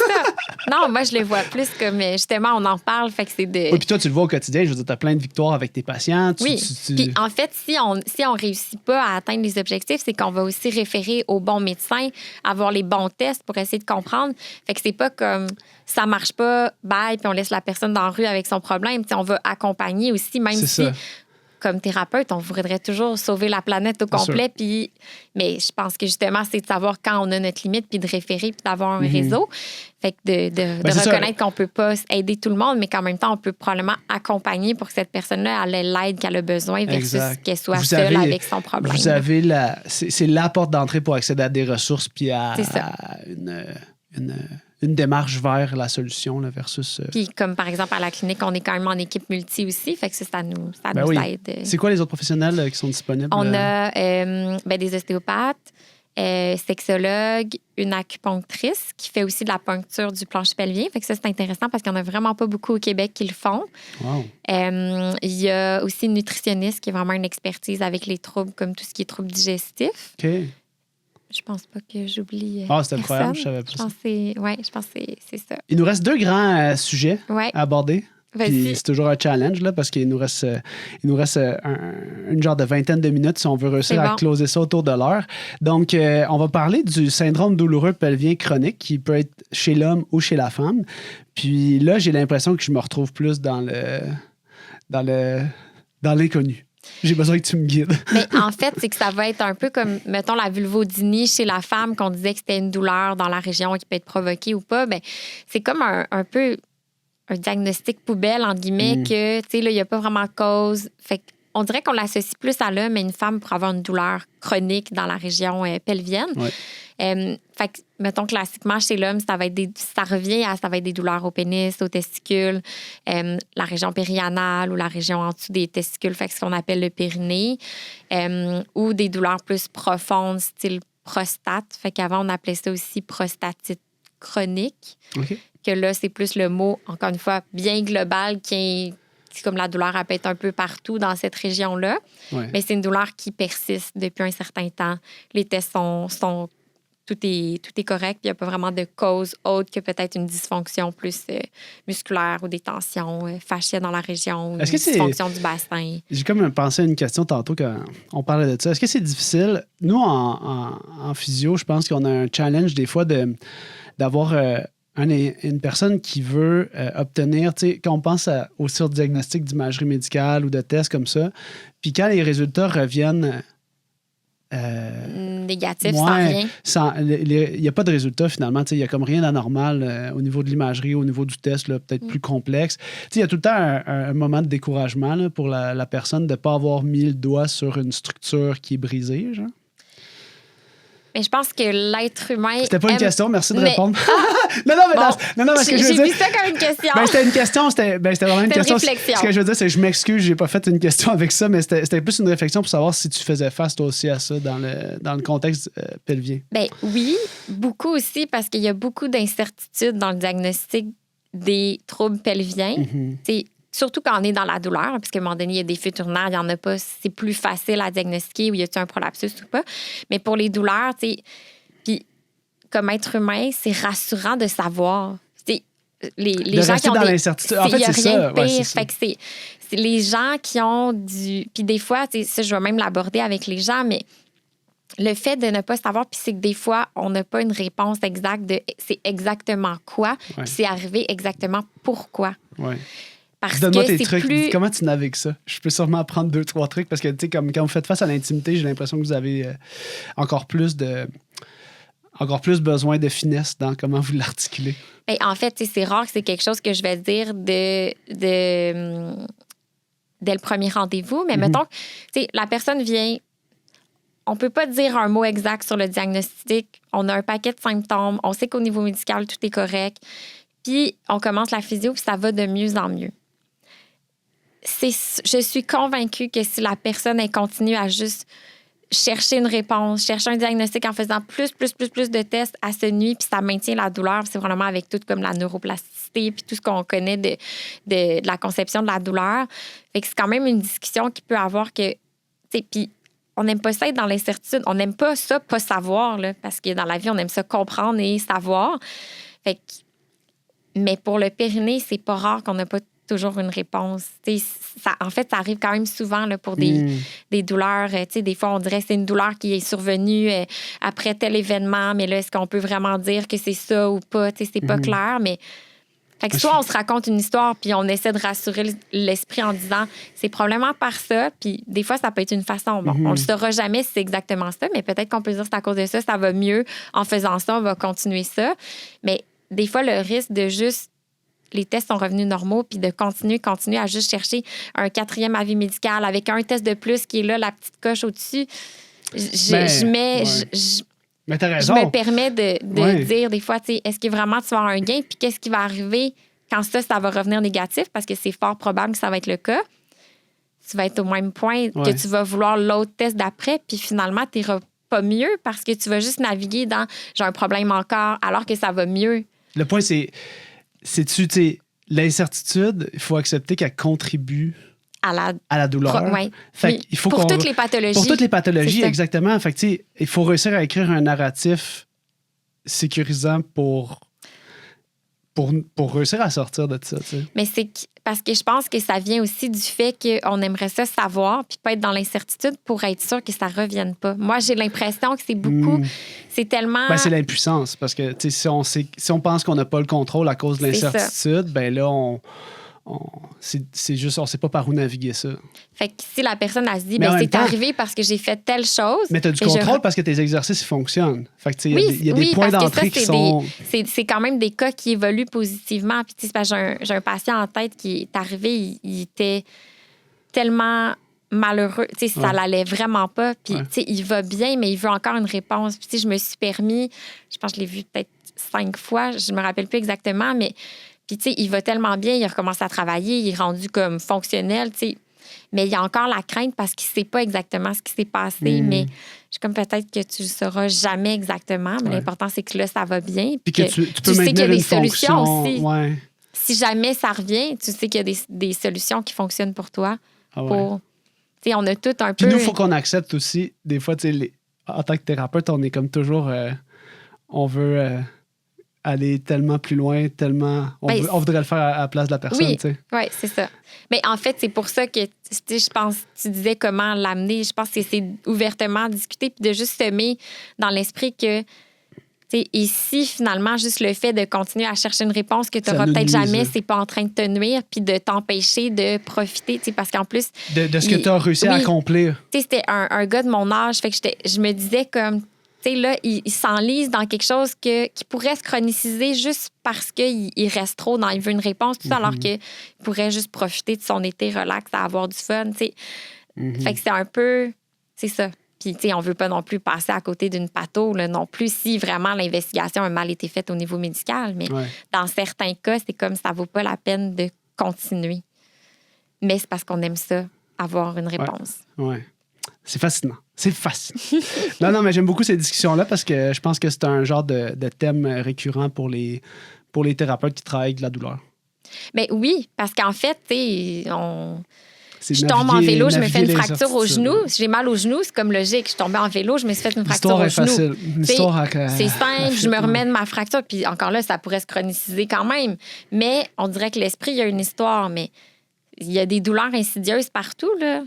Non, moi, je le vois plus comme, justement, on en parle, fait que c'est de... Oui, puis toi, tu le vois au quotidien. Je veux dire, tu as plein de victoires avec tes patients. Puis, en fait, si on réussit pas à atteindre les objectifs, c'est qu'on va aussi référer aux bons médecins, avoir les bons tests pour essayer de comprendre. Fait que c'est pas comme ça marche pas, bye, puis on laisse la personne dans la rue avec son problème. T'sais, on va accompagner aussi, même si... Comme thérapeute, on voudrait toujours sauver la planète au complet. Puis, mais je pense que justement, c'est de savoir quand on a notre limite, puis de référer, puis d'avoir un réseau. Fait que de reconnaître qu'on peut pas aider tout le monde, mais qu'en même temps, on peut probablement accompagner pour que cette personne-là elle ait l'aide qu'elle a besoin versus qu'elle soit seule avec son problème. Vous avez c'est la porte d'entrée pour accéder à des ressources, puis à une démarche vers la solution là, versus... Puis comme par exemple à la clinique, on est quand même en équipe multi aussi, fait que ça nous aide. C'est quoi les autres professionnels qui sont disponibles? On a des ostéopathes, sexologues, une acupunctrice qui fait aussi de la puncture du plancher pelvien. Fait que ça, c'est intéressant parce qu'il n'y en a vraiment pas beaucoup au Québec qui le font. Wow. Il y a aussi une nutritionniste qui est vraiment une expertise avec les troubles, comme tout ce qui est troubles digestifs. OK. Je pense pas que j'oublie. C'est incroyable, je savais pas ça. Je pense que c'est ça. Il nous reste 2 grands sujets à aborder. Puis c'est toujours un challenge là, parce qu'il nous reste une genre de 20aine de minutes si on veut réussir à closer ça autour de l'heure. Donc, on va parler du syndrome douloureux pelvien chronique qui peut être chez l'homme ou chez la femme. Puis là, j'ai l'impression que je me retrouve plus dans l'inconnu. J'ai besoin que tu me guides. Mais en fait, c'est que ça va être un peu comme, mettons, la vulvodynie chez la femme, qu'on disait que c'était une douleur dans la région qui peut être provoquée ou pas. Bien, c'est comme un peu un diagnostic poubelle, entre guillemets, que, tu sais, là, il n'y a pas vraiment de cause. Fait qu'on dirait qu'on l'associe plus à l'homme et une femme pour avoir une douleur chronique dans la région pelvienne. Ouais. Fait que, mettons, classiquement, chez l'homme, ça va être des douleurs au pénis, aux testicules, la région périanale ou la région en dessous des testicules, fait que ce qu'on appelle le périnée, ou des douleurs plus profondes, style prostate. Fait qu'avant, on appelait ça aussi prostatite chronique. OK. Que là, c'est plus le mot, encore une fois, bien global, c'est comme la douleur, elle peut être un peu partout dans cette région-là. Ouais. Mais c'est une douleur qui persiste depuis un certain temps. Les tests sont tout est correct, puis il n'y a pas vraiment de cause autre que peut-être une dysfonction plus musculaire ou des tensions fasciales dans la région, ou une dysfonction du bassin. J'ai comme pensé à une question tantôt quand on parlait de ça. Est-ce que c'est difficile? Nous, en physio, je pense qu'on a un challenge des fois d'avoir une personne qui veut obtenir, tu sais, quand on pense au surdiagnostic d'imagerie médicale ou de tests comme ça, puis quand les résultats reviennent négatif, sans rien. Il n'y a pas de résultat finalement. Il n'y a comme rien d'anormal au niveau de l'imagerie, au niveau du test, là, peut-être plus complexe. Il y a tout le temps un moment de découragement là, pour la personne de ne pas avoir mis le doigt sur une structure qui est brisée. Genre. Mais je pense que l'être humain. C'était pas une question, merci de répondre. non, ce que je veux dire. J'ai vu ça comme une question. C'était une question, c'était vraiment une question. Réflexion. Ce que je veux dire, c'est que je m'excuse, j'ai pas fait une question avec ça, mais c'était plus une réflexion pour savoir si tu faisais face toi aussi à ça dans le contexte pelvien. Ben oui, beaucoup aussi, parce qu'il y a beaucoup d'incertitudes dans le diagnostic des troubles pelviens. Mm-hmm. Surtout quand on est dans la douleur, parce qu'à un moment donné, il y a des fuites urinaires, il n'y en a pas, c'est plus facile à diagnostiquer, ou y a-t-il un prolapsus ou pas. Mais pour les douleurs, puis comme être humain, c'est rassurant de savoir. Les gens qui ont dans l'incertitude. En fait, c'est ça. Pire. Ouais, fait que c'est les gens qui ont du... Puis des fois, ça, je vais même l'aborder avec les gens, mais le fait de ne pas savoir, puis c'est que des fois, on n'a pas une réponse exacte de c'est exactement quoi, puis c'est arrivé exactement pourquoi. Ouais. Parce Donne-moi que tes trucs. Plus... Comment tu navigues ça? Je peux sûrement apprendre 2-3 trucs parce que, tu sais, comme quand vous faites face à l'intimité, j'ai l'impression que vous avez encore plus besoin de finesse dans comment vous l'articulez. Bien, en fait, c'est rare que c'est quelque chose que je vais dire dès le premier rendez-vous. Mais mettons, la personne vient... On ne peut pas dire un mot exact sur le diagnostic. On a un paquet de symptômes. On sait qu'au niveau médical, tout est correct. Puis, on commence la physio, puis ça va de mieux en mieux. Je suis convaincue que si la personne elle continue à juste chercher une réponse, chercher un diagnostic en faisant plus de tests, à se nuit, puis ça maintient la douleur, c'est vraiment avec tout comme la neuroplasticité, puis tout ce qu'on connaît de la conception de la douleur. Fait que c'est quand même une discussion qui peut avoir que... Puis on n'aime pas ça être dans l'incertitude. On n'aime pas ça, pas savoir, là, parce que dans la vie, on aime ça comprendre et savoir. Fait que, mais pour le périnée, c'est pas rare qu'on n'a pas toujours une réponse. En fait, ça arrive quand même souvent là, pour des douleurs. Des fois, on dirait que c'est une douleur qui est survenue après tel événement, mais là, est-ce qu'on peut vraiment dire que c'est ça ou pas? C'est pas clair, mais... Fait que soit on se raconte une histoire puis on essaie de rassurer l'esprit en disant c'est probablement par ça, puis des fois, ça peut être une façon. Bon, on le saura jamais si c'est exactement ça, mais peut-être qu'on peut dire c'est à cause de ça, ça va mieux. En faisant ça, on va continuer ça. Mais des fois, le risque de juste les tests sont revenus normaux, puis de continuer à juste chercher un 4e avis médical avec un test de plus qui est là, la petite coche au-dessus. Je me permets de dire des fois, est-ce que vraiment tu vas avoir un gain, puis qu'est-ce qui va arriver quand ça va revenir négatif, parce que c'est fort probable que ça va être le cas. Tu vas être au même point que tu vas vouloir l'autre test d'après, puis finalement, tu n'iras pas mieux parce que tu vas juste naviguer dans « j'ai un problème encore », alors que ça va mieux. Le point, l'incertitude, il faut accepter qu'elle contribue à la douleur. Il faut pour toutes les pathologies. Pour toutes les pathologies, exactement. Fait il faut réussir à écrire un narratif sécurisant pour réussir à sortir de ça. T'sais. Mais c'est parce que je pense que ça vient aussi du fait qu'on aimerait ça savoir puis pas être dans l'incertitude pour être sûr que ça ne revienne pas. Moi, j'ai l'impression que c'est beaucoup... C'est tellement... c'est l'impuissance. Parce que si on pense qu'on n'a pas le contrôle à cause de l'incertitude, ben là, c'est juste, on ne sait pas par où naviguer ça. Fait que si la personne, elle se dit, c'est arrivé parce que j'ai fait telle chose... Mais tu as du contrôle parce que tes exercices fonctionnent. Fait que il y a des points d'entrée qui sont... C'est quand même des cas qui évoluent positivement. Puis j'ai un patient en tête qui est arrivé, il était tellement malheureux. Ça l'allait vraiment pas. Puis il va bien, mais il veut encore une réponse. Puis je me suis permis, je pense que je l'ai vu peut-être 5 fois, je me rappelle plus exactement, mais... Puis, il va tellement bien, il a recommencé à travailler, il est rendu comme fonctionnel, mais il y a encore la crainte parce qu'il ne sait pas exactement ce qui s'est passé. Mais je suis comme peut-être que tu ne le sauras jamais exactement, mais l'important, c'est que là, ça va bien. Puis que tu peux sais qu'il y a des solutions aussi. Ouais. Si jamais ça revient, tu sais qu'il y a des solutions qui fonctionnent pour toi. On a tout un peu... Puis nous, il faut qu'on accepte aussi, des fois, en tant que thérapeute, on est comme toujours... on veut aller tellement plus loin, tellement... On voudrait le faire à la place de la personne, oui, tu sais. Oui, c'est ça. Mais en fait, c'est pour ça que, je pense, tu disais comment l'amener. Je pense que c'est ouvertement discuter puis de juste semer dans l'esprit que, et si finalement, juste le fait de continuer à chercher une réponse que tu n'auras peut-être jamais, c'est pas en train de te nuire puis de t'empêcher de profiter, parce qu'en plus... De ce que tu as réussi à accomplir. C'était un gars de mon âge, fait que je me disais comme... là, il s'enlise dans quelque chose qui pourrait se chroniciser juste parce qu'il reste trop dans il veut une réponse, tout alors qu'il pourrait juste profiter de son été relax, à avoir du fun, Fait que c'est un peu... C'est ça. Puis, on veut pas non plus passer à côté d'une patho, là, non plus, si vraiment l'investigation a mal été faite au niveau médical. Mais dans certains cas, c'est comme ça vaut pas la peine de continuer. Mais c'est parce qu'on aime ça, avoir une réponse. Ouais. C'est fascinant. C'est fascinant. Non, mais j'aime beaucoup ces discussions-là parce que je pense que c'est un genre de thème récurrent pour les thérapeutes qui travaillent avec la douleur. Mais oui, parce qu'en fait, je tombe en vélo, je me fais une fracture au genou. J'ai mal au genou, c'est comme logique. Je tombais en vélo, je me suis fait une fracture au genou. C'est simple, je me remets de ma fracture. Puis encore là, ça pourrait se chroniciser quand même. Mais on dirait que l'esprit, il y a une histoire. Mais il y a des douleurs insidieuses partout, là.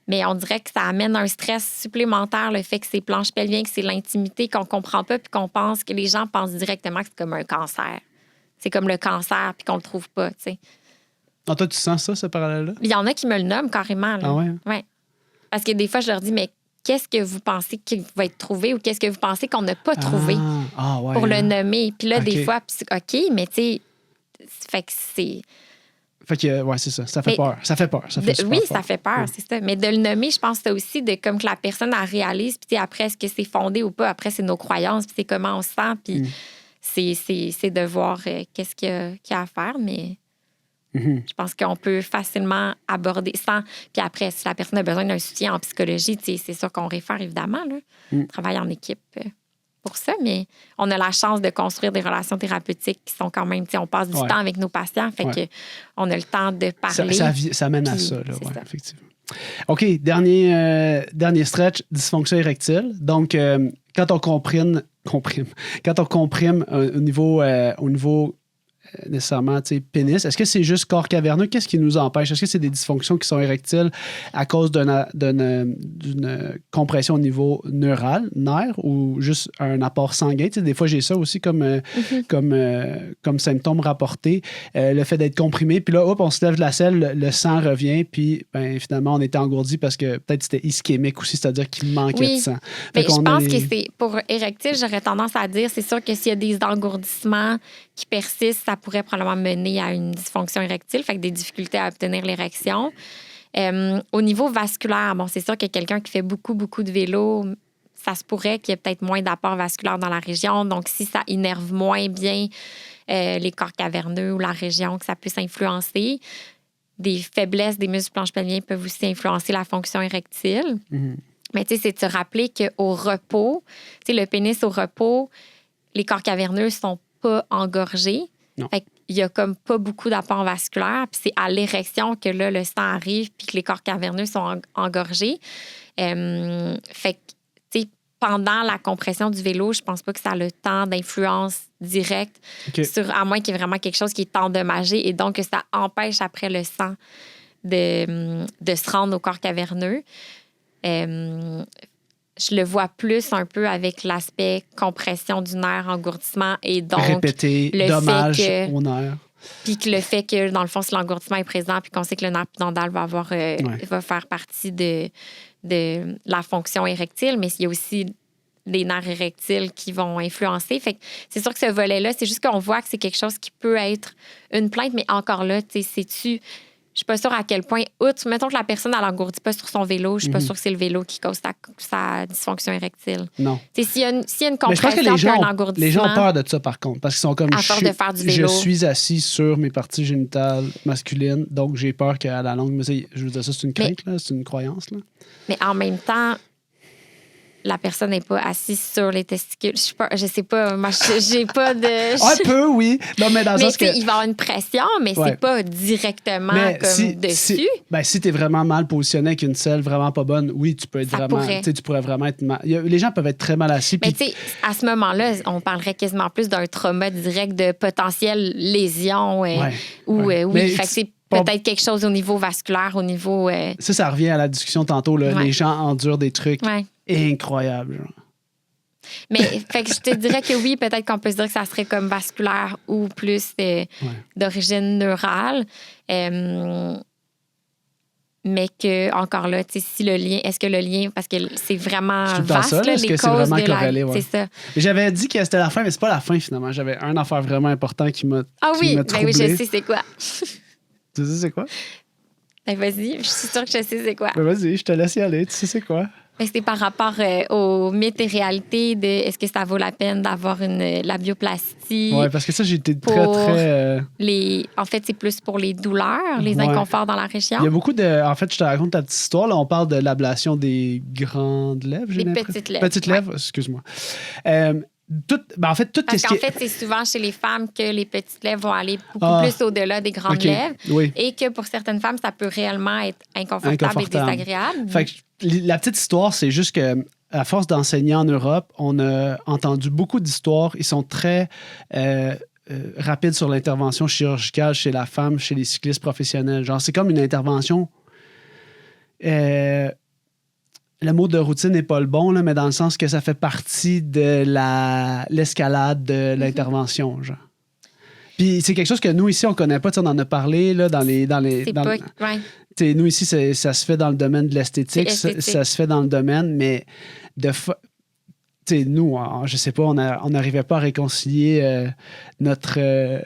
Mais on dirait que ça amène un stress supplémentaire, le fait que c'est planche pelvien, que c'est l'intimité, qu'on comprend pas, puis qu'on pense que les gens pensent directement que c'est comme un cancer. C'est comme le cancer, puis qu'on le trouve pas, tu sais. Ah, toi, tu sens ça, ce parallèle-là? Il y en a qui me le nomment carrément, là. Ah ouais? Ouais. Parce que des fois, je leur dis, mais qu'est-ce que vous pensez qu'il va être trouvé ou qu'est-ce que vous pensez qu'on n'a pas trouvé pour le nommer? Puis là, des fois, OK, mais tu sais, fait que c'est... Fait que, c'est ça. Ça fait peur. Ça fait peur. Ça fait oui, peur. Ça fait peur, c'est ça. Mais de le nommer, je pense que c'est aussi de comme que la personne, elle réalise. Puis après, est-ce que c'est fondé ou pas? Après, c'est nos croyances, puis c'est comment on se sent. Puis c'est de voir qu'est-ce qu'il y a à faire. Mais je pense qu'on peut facilement aborder sans... Puis après, si la personne a besoin d'un soutien en psychologie, c'est sûr qu'on réfère, évidemment. Là. On travaille en équipe pour ça, mais on a la chance de construire des relations thérapeutiques qui sont quand même... On passe du temps avec nos patients, fait que on a le temps de parler. Ça mène à ça, là, effectivement. OK, dernier stretch, dysfonction érectile. Donc, quand on comprime au niveau nécessairement pénis, est-ce que c'est juste corps caverneux? Qu'est-ce qui nous empêche? Est-ce que c'est des dysfonctions qui sont érectiles à cause d'une compression au niveau neural, nerf, ou juste un apport sanguin? Des fois, j'ai ça aussi comme symptôme rapporté. Le fait d'être comprimé, puis là, hop, on se lève de la selle, le sang revient, puis finalement, on était engourdi parce que peut-être c'était ischémique aussi, c'est-à-dire qu'il manquait de sang. Mais je pense que c'est pour érectile, j'aurais tendance à dire, c'est sûr que s'il y a des engourdissements qui persistent, ça pourrait probablement mener à une dysfonction érectile, fait que des difficultés à obtenir l'érection. Au niveau vasculaire, c'est sûr que quelqu'un qui fait beaucoup de vélo, ça se pourrait qu'il y ait peut-être moins d'apport vasculaire dans la région. Donc, si ça innerve moins bien les corps caverneux ou la région, que ça puisse influencer. Des faiblesses des muscles planche pelvien peuvent aussi influencer la fonction érectile. Mais tu sais, c'est de se rappeler qu'au repos, le pénis au repos, les corps caverneux sont pas engorgés. Fait qu'il y a comme pas beaucoup d'apport vasculaire. Puis c'est à l'érection que là, le sang arrive puis que les corps caverneux sont engorgés. Fait que, tu sais, pendant la compression du vélo, je pense pas que ça a le temps d'influence directe à moins qu'il y ait vraiment quelque chose qui est endommagé et donc que ça empêche après le sang de se rendre au corps caverneux. Je le vois plus un peu avec l'aspect compression du nerf, engourdissement et donc répéter, le dommage fait que, au nerf. Puis que le fait que, dans le fond, si l'engourdissement est présent puis qu'on sait que le nerf pudendal va faire partie de la fonction érectile, mais il y a aussi les nerfs érectiles qui vont influencer. Fait que c'est sûr que ce volet-là, c'est juste qu'on voit que c'est quelque chose qui peut être une plainte, mais encore là, tu sais, sais-tu... Je suis pas sûre à quel point, mettons que la personne, elle n'engourdit pas sur son vélo, je suis pas sûre que c'est le vélo qui cause sa dysfonction érectile. Non. S'il y a une compression et un engourdissement... Les gens ont peur de ça, par contre, parce qu'ils sont comme... À force de faire du vélo. Je suis assis sur mes parties génitales masculines, donc j'ai peur qu'à la longue... Mais je veux dire, ça, c'est une crainte, là, c'est une croyance. Là. Mais en même temps, la personne n'est pas assise sur les testicules. Je sais pas. Moi, j'ai pas de... Un peu, oui. Non, mais dans le sens que... il va y avoir une pression, mais c'est pas directement dessus. Si tu es vraiment mal positionné avec une selle vraiment pas bonne, oui, tu peux être tu pourrais vraiment être mal. Les gens peuvent être très mal assis. Mais tu sais, à ce moment-là, on parlerait quasiment plus d'un trauma direct de potentielle lésion. Oui. Fait que c'est peut-être quelque chose au niveau vasculaire, au niveau... Ça revient à la discussion tantôt. Là. Les gens endurent des trucs incroyables. Genre. Mais fait que je te dirais que oui, peut-être qu'on peut se dire que ça serait comme vasculaire ou plus d'origine neurale. Mais que, encore là, tu sais, si le lien... Est-ce que le lien... Parce que c'est vraiment vaste, ça, là, les causes c'est vraiment corrélé, C'est ça. J'avais dit que c'était la fin, mais c'est pas la fin, finalement. J'avais un affaire vraiment important qui m'a troublé. Oui, je sais c'est quoi. Tu sais c'est quoi? Ben vas-y, je suis sûre que je sais c'est quoi. Ben vas-y, je te laisse y aller. Tu sais c'est quoi? C'est par rapport aux mythes et réalités de est-ce que ça vaut la peine d'avoir une labioplastie? Oui, parce que ça, j'ai été très... En fait, c'est plus pour les douleurs, les inconforts dans la région. Il y a beaucoup de... En fait, je te raconte ta petite histoire. Là, on parle de l'ablation des grandes lèvres. Les petites lèvres. Petites lèvres, excuse-moi. Parce qu'en fait, c'est souvent chez les femmes que les petites lèvres vont aller beaucoup plus au-delà des grandes lèvres. Oui. Et que pour certaines femmes, ça peut réellement être inconfortable. Et désagréable. Fait que la petite histoire, c'est juste que à force d'enseigner en Europe, on a entendu beaucoup d'histoires. Ils sont très rapides sur l'intervention chirurgicale chez la femme, chez les cyclistes professionnels. Genre, c'est comme une intervention... le mot de routine n'est pas le bon, là, mais dans le sens que ça fait partie de l'escalade de l'intervention, genre. Puis c'est quelque chose que nous, ici, on connaît pas. On en a parlé là, dans les... Nous, ici, ça se fait dans le domaine de l'esthétique. Ça se fait dans le domaine, mais nous, je sais pas, on n'arrivait pas à réconcilier notre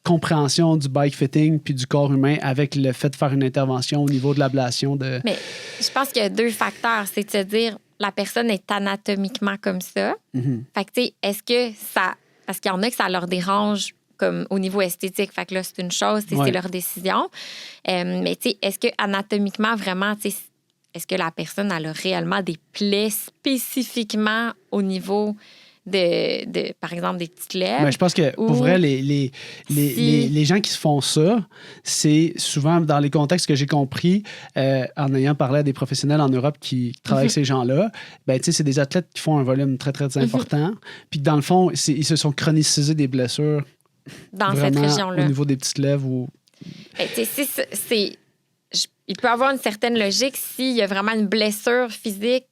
compréhension du bike fitting puis du corps humain avec le fait de faire une intervention au niveau de l'ablation. Mais je pense qu'il y a deux facteurs. C'est de se dire, la personne est anatomiquement comme ça. Mm-hmm. Fait que, tu sais, est-ce que ça... Parce qu'il y en a que ça leur dérange comme au niveau esthétique. Fait que là, c'est une chose, c'est leur décision. Mais, tu sais, est-ce que anatomiquement, vraiment, tu sais, est-ce que la personne elle a réellement des plaies spécifiquement au niveau de par exemple, des petites lèvres? Mais je pense que, pour vrai, les gens qui se font ça, c'est souvent dans les contextes que j'ai compris, en ayant parlé à des professionnels en Europe qui travaillent avec ces gens-là, ben, tu sais, c'est des athlètes qui font un volume très, très important. Puis, dans le fond, ils se sont chronicisés des blessures dans cette région-là. Au niveau des petites lèvres ou... Ben, tu sais, il peut avoir une certaine logique s'il y a vraiment une blessure physique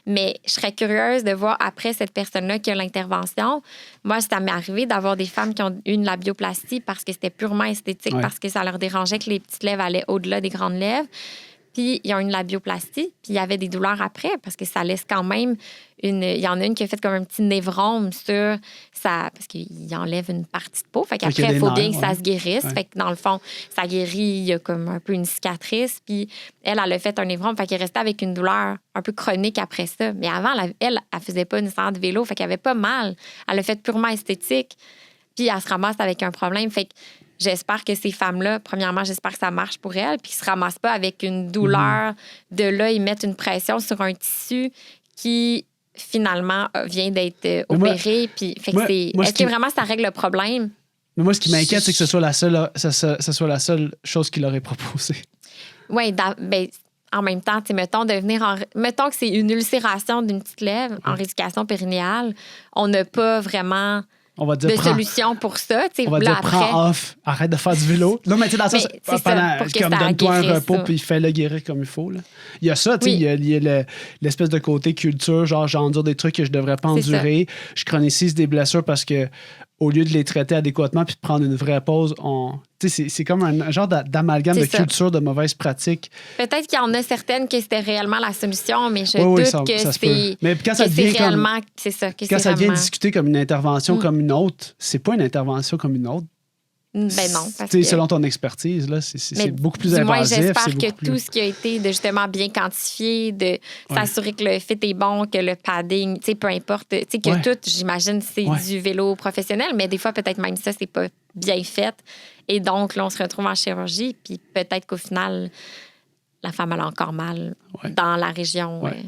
mais je serais curieuse de voir après cette personne-là qui a l'intervention. Moi, ça m'est arrivé d'avoir des femmes qui ont eu une labioplastie parce que c'était purement esthétique, parce que ça leur dérangeait que les petites lèvres allaient au-delà des grandes lèvres. Puis, ils ont une labioplastie, puis il y avait des douleurs après parce que ça laisse quand même il y en a une qui a fait comme un petit névrome sur ça, parce qu'il enlève une partie de peau. Fait qu'après, il faut bien que ça se guérisse. Fait que dans le fond, ça guérit, il y a comme un peu une cicatrice. Puis elle a fait un névrome, fait qu'elle restait avec une douleur un peu chronique après ça. Mais avant, elle faisait pas nécessairement de vélo, fait qu'elle avait pas mal. Elle l'a fait purement esthétique. Puis elle se ramasse avec un problème. Fait que j'espère que ces femmes-là, premièrement, j'espère que ça marche pour elles, puis qu'ils ne se ramassent pas avec une douleur. De là, ils mettent une pression sur un tissu qui, finalement, vient d'être opéré. Est-ce que vraiment ça règle le problème? Mais moi, ce qui m'inquiète, c'est que ce soit la seule chose qu'il aurait proposée. Oui, en même temps, mettons que c'est une ulcération d'une petite lèvre en rééducation périnéale, on n'a pas vraiment... On va dire, solution pour ça. On va dire, prends off, arrête de faire du vélo. Non, mais tu sais, dans ça, donne-toi un repos puis fais-le guérir comme il faut. Là. Il y a ça, il y a l'espèce de côté culture, genre j'endure des trucs que je devrais pas endurer. Je chronicise des blessures parce que au lieu de les traiter adéquatement puis de prendre une vraie pause, c'est comme un genre d'amalgame de culture de mauvaises pratiques. Peut-être qu'il y en a certaines que c'était réellement la solution, mais je doute que c'est... Mais quand ça devient réellement... C'est ça, quand ça devient discuté comme une intervention comme une autre, c'est pas une intervention comme une autre. Ben non. Parce que... Selon ton expertise, là, c'est beaucoup plus invasif. Moi, j'espère que tout ce qui a été de justement bien quantifié, de s'assurer que le fit est bon, que le padding, peu importe, que tout, j'imagine, c'est du vélo professionnel, mais des fois, peut-être même ça, c'est pas bien fait. Et donc, là, on se retrouve en chirurgie, puis peut-être qu'au final, la femme elle a encore mal Ouais. dans la région. Ouais.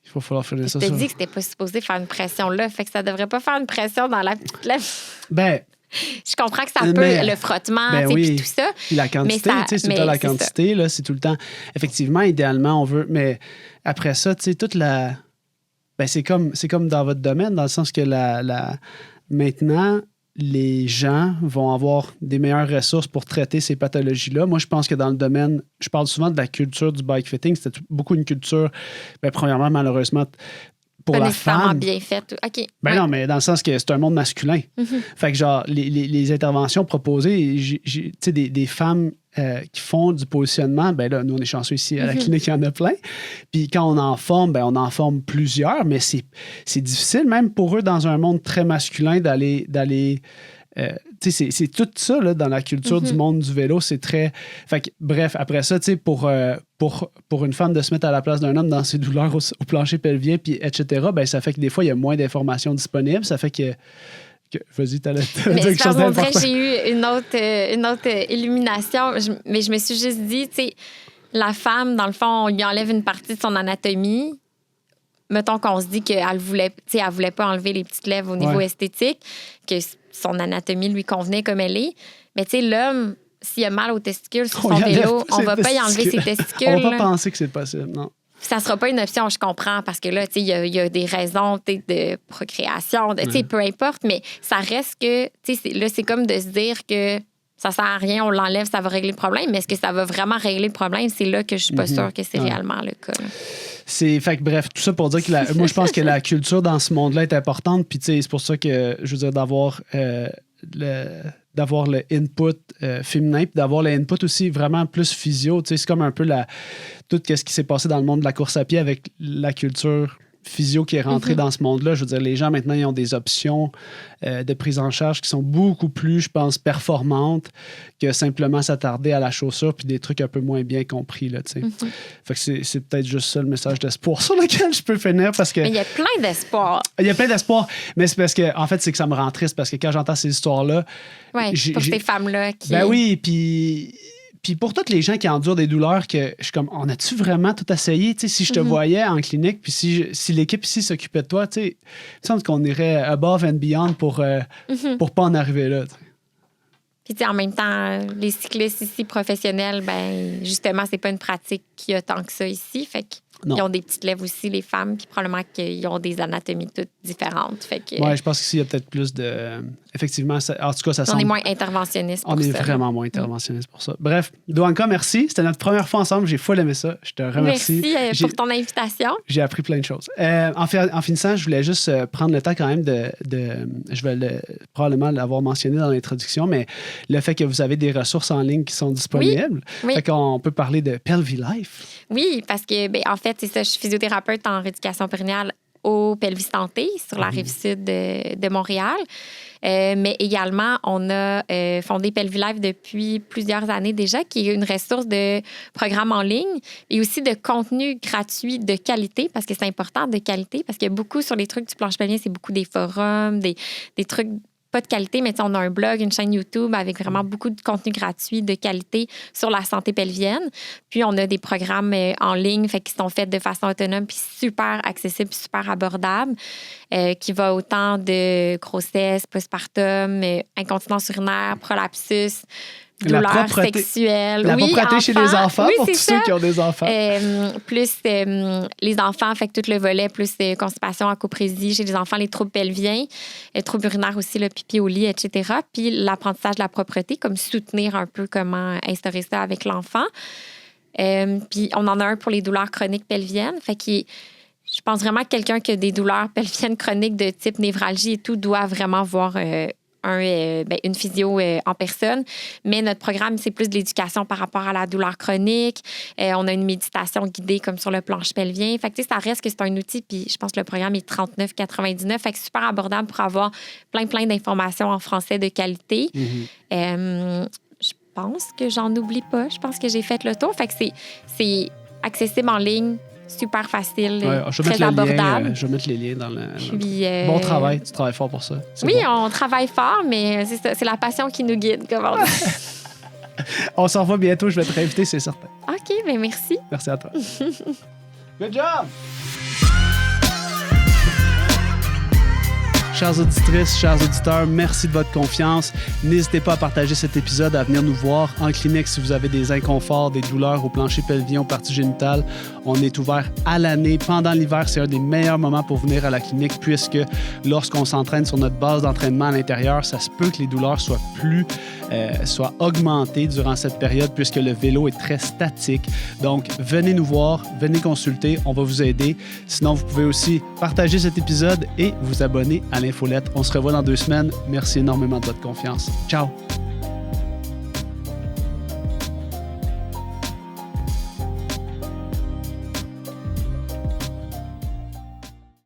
Il va falloir finir ça. Je te dis que c'était pas supposé faire une pression là, fait que ça devrait pas faire une pression dans la petite lèvre. Ben, Je comprends que ça peut, mais, le frottement, ben puis oui. tout ça. Puis la quantité, Mais ça- tu sais, c'est tout mais le temps la c'est quantité, là, c'est tout le temps... Effectivement, idéalement, on veut... Mais après ça, tu sais, toute la... Ben, c'est comme dans votre domaine, dans le sens que maintenant, les gens vont avoir des meilleures ressources pour traiter ces pathologies-là. Moi, je pense que dans le domaine... Je parle souvent de la culture du bike fitting. C'était beaucoup une culture, ben, premièrement, malheureusement, pour Pas la nécessairement femme... bien fait. OK. Ben Ouais. non, mais dans le sens que c'est un monde masculin. Fait que, genre, les interventions proposées, tu sais, des femmes qui font du positionnement, ben là, nous, on est chanceux ici à la clinique, il y en a plein. Puis quand on en forme, ben on en forme plusieurs, mais c'est difficile, même pour eux, dans un monde très masculin, d'aller tu sais, c'est tout ça, là, dans la culture du monde du vélo. C'est très... Fait que, bref, après ça, tu sais, pour une femme de se mettre à la place d'un homme dans ses douleurs au plancher pelvien, puis etc., ben ça fait que des fois, il y a moins d'informations disponibles. Ça fait que vas-y, t'allais dire Mais quelque chose on dirait d'important. que j'ai eu une autre illumination. Mais je me suis juste dit, tu sais, la femme, dans le fond, on lui enlève une partie de son anatomie. Mettons qu'on se dit qu'elle voulait pas enlever les petites lèvres au niveau esthétique, que son anatomie lui convenait comme elle est. Mais tu sais, l'homme, s'il a mal aux testicules sur son vélo, on va pas y enlever ses testicules. On va pas penser que c'est possible, non. Ça sera pas une option, je comprends, parce que là, tu sais, il y a des raisons de procréation, tu sais, peu importe, mais ça reste que, tu sais, là, c'est comme de se dire que ça sert à rien, on l'enlève, ça va régler le problème, mais est-ce que ça va vraiment régler le problème? C'est là que je suis pas sûre que c'est réellement le cas. Fait que bref, tout ça pour dire que moi, je pense que la culture dans ce monde-là est importante, puis tu sais, c'est pour ça que, je veux dire, d'avoir le input féminin, puis d'avoir le input aussi vraiment plus physio. Tu sais, c'est comme un peu tout ce qui s'est passé dans le monde de la course à pied avec la culture physio qui est rentrée dans ce monde-là. Je veux dire, les gens, maintenant, ils ont des options de prise en charge qui sont beaucoup plus, je pense, performantes que simplement s'attarder à la chaussure puis des trucs un peu moins bien compris, là, tu sais. Fait que c'est peut-être juste ça le message d'espoir sur lequel je peux finir parce que... Mais il y a plein d'espoir. Il y a plein d'espoir, mais c'est parce que, en fait, c'est que ça me rend triste parce que quand j'entends ces histoires-là... Oui, pour ces femmes-là qui... Ben oui, puis pour toutes les gens qui endurent des douleurs, que je suis comme, on a-tu vraiment tout essayé? Tu sais, si je te voyais en clinique, puis si l'équipe ici s'occupait de toi, tu sais, il me semble qu'on irait above and beyond pour pas en arriver là. T'sais. Puis, tu sais, en même temps, les cyclistes ici professionnels, ben justement, c'est pas une pratique qu'il y a tant que ça ici. Fait qu'ils ont des petites lèvres aussi, les femmes, puis probablement qu'ils ont des anatomies toutes différentes. Fait que... Ouais, je pense qu'ici, il y a peut-être plus de... Effectivement, en tout cas, ça semble... On est moins interventionniste pour ça. On est vraiment moins interventionniste pour ça. Bref, Douanka, merci. C'était notre première fois ensemble. J'ai full aimé ça. Je te remercie. Merci pour ton invitation. J'ai appris plein de choses. En finissant, je voulais juste prendre le temps quand même je vais probablement l'avoir mentionné dans l'introduction, mais le fait que vous avez des ressources en ligne qui sont disponibles. Oui. Fait qu'on peut parler de PelviLife. Oui, parce que, ben, en fait, c'est ça, je suis physiothérapeute en rééducation périnéale au Pelvis Santé, sur la rive sud de Montréal. Mais également, on a fondé PelviLife depuis plusieurs années déjà, qui est une ressource de programmes en ligne et aussi de contenu gratuit de qualité, parce que c'est important de qualité, parce qu'il y a beaucoup sur les trucs du planche pelvien, c'est beaucoup des forums, des trucs pas de qualité, mais on a un blog, une chaîne YouTube avec vraiment beaucoup de contenu gratuit de qualité sur la santé pelvienne. Puis, on a des programmes en ligne qui sont faits de façon autonome puis super accessible, super abordable, qui va autant de grossesse, postpartum, incontinence urinaire, prolapsus, douleurs sexuelles. La propreté chez les enfants, pour tous ceux qui ont des enfants. Plus les enfants, fait que tout le volet, plus constipation, acoprésie chez les enfants, les troubles pelviens, troubles urinaires aussi, le pipi au lit, etc. Puis l'apprentissage de la propreté, comme soutenir un peu comment instaurer ça avec l'enfant. Puis on en a un pour les douleurs chroniques pelviennes. Fait que je pense vraiment que quelqu'un qui a des douleurs pelviennes chroniques de type névralgie et tout doit vraiment voir... une physio en personne. Mais notre programme, c'est plus de l'éducation par rapport à la douleur chronique. On a une méditation guidée comme sur le planche pelvien. Fait que, ça reste que c'est un outil. Puis je pense que le programme est $39,99. Fait que super abordable pour avoir plein d'informations en français de qualité. Je pense que j'en oublie pas. Je pense que j'ai fait le tour. Fait que c'est accessible en ligne. Super facile, très abordable. Je vais mettre les liens dans le... Puis, bon travail, tu travailles fort pour ça. Oui, bon. On travaille fort, mais c'est la passion qui nous guide, comme on dit. On s'en revoit bientôt. Je vais te réinviter, c'est certain. OK, bien merci. Merci à toi. Good job! Chères auditrices, chers auditeurs, merci de votre confiance. N'hésitez pas à partager cet épisode, à venir nous voir en clinique si vous avez des inconforts, des douleurs au plancher pelvien, aux parties génitales. On est ouvert à l'année. Pendant l'hiver, c'est un des meilleurs moments pour venir à la clinique puisque lorsqu'on s'entraîne sur notre base d'entraînement à l'intérieur, ça se peut que les douleurs soient augmentées durant cette période puisque le vélo est très statique. Donc, venez nous voir, venez consulter, on va vous aider. Sinon, vous pouvez aussi partager cet épisode et vous abonner à l'infolette. On se revoit dans 2 semaines. Merci énormément de votre confiance. Ciao!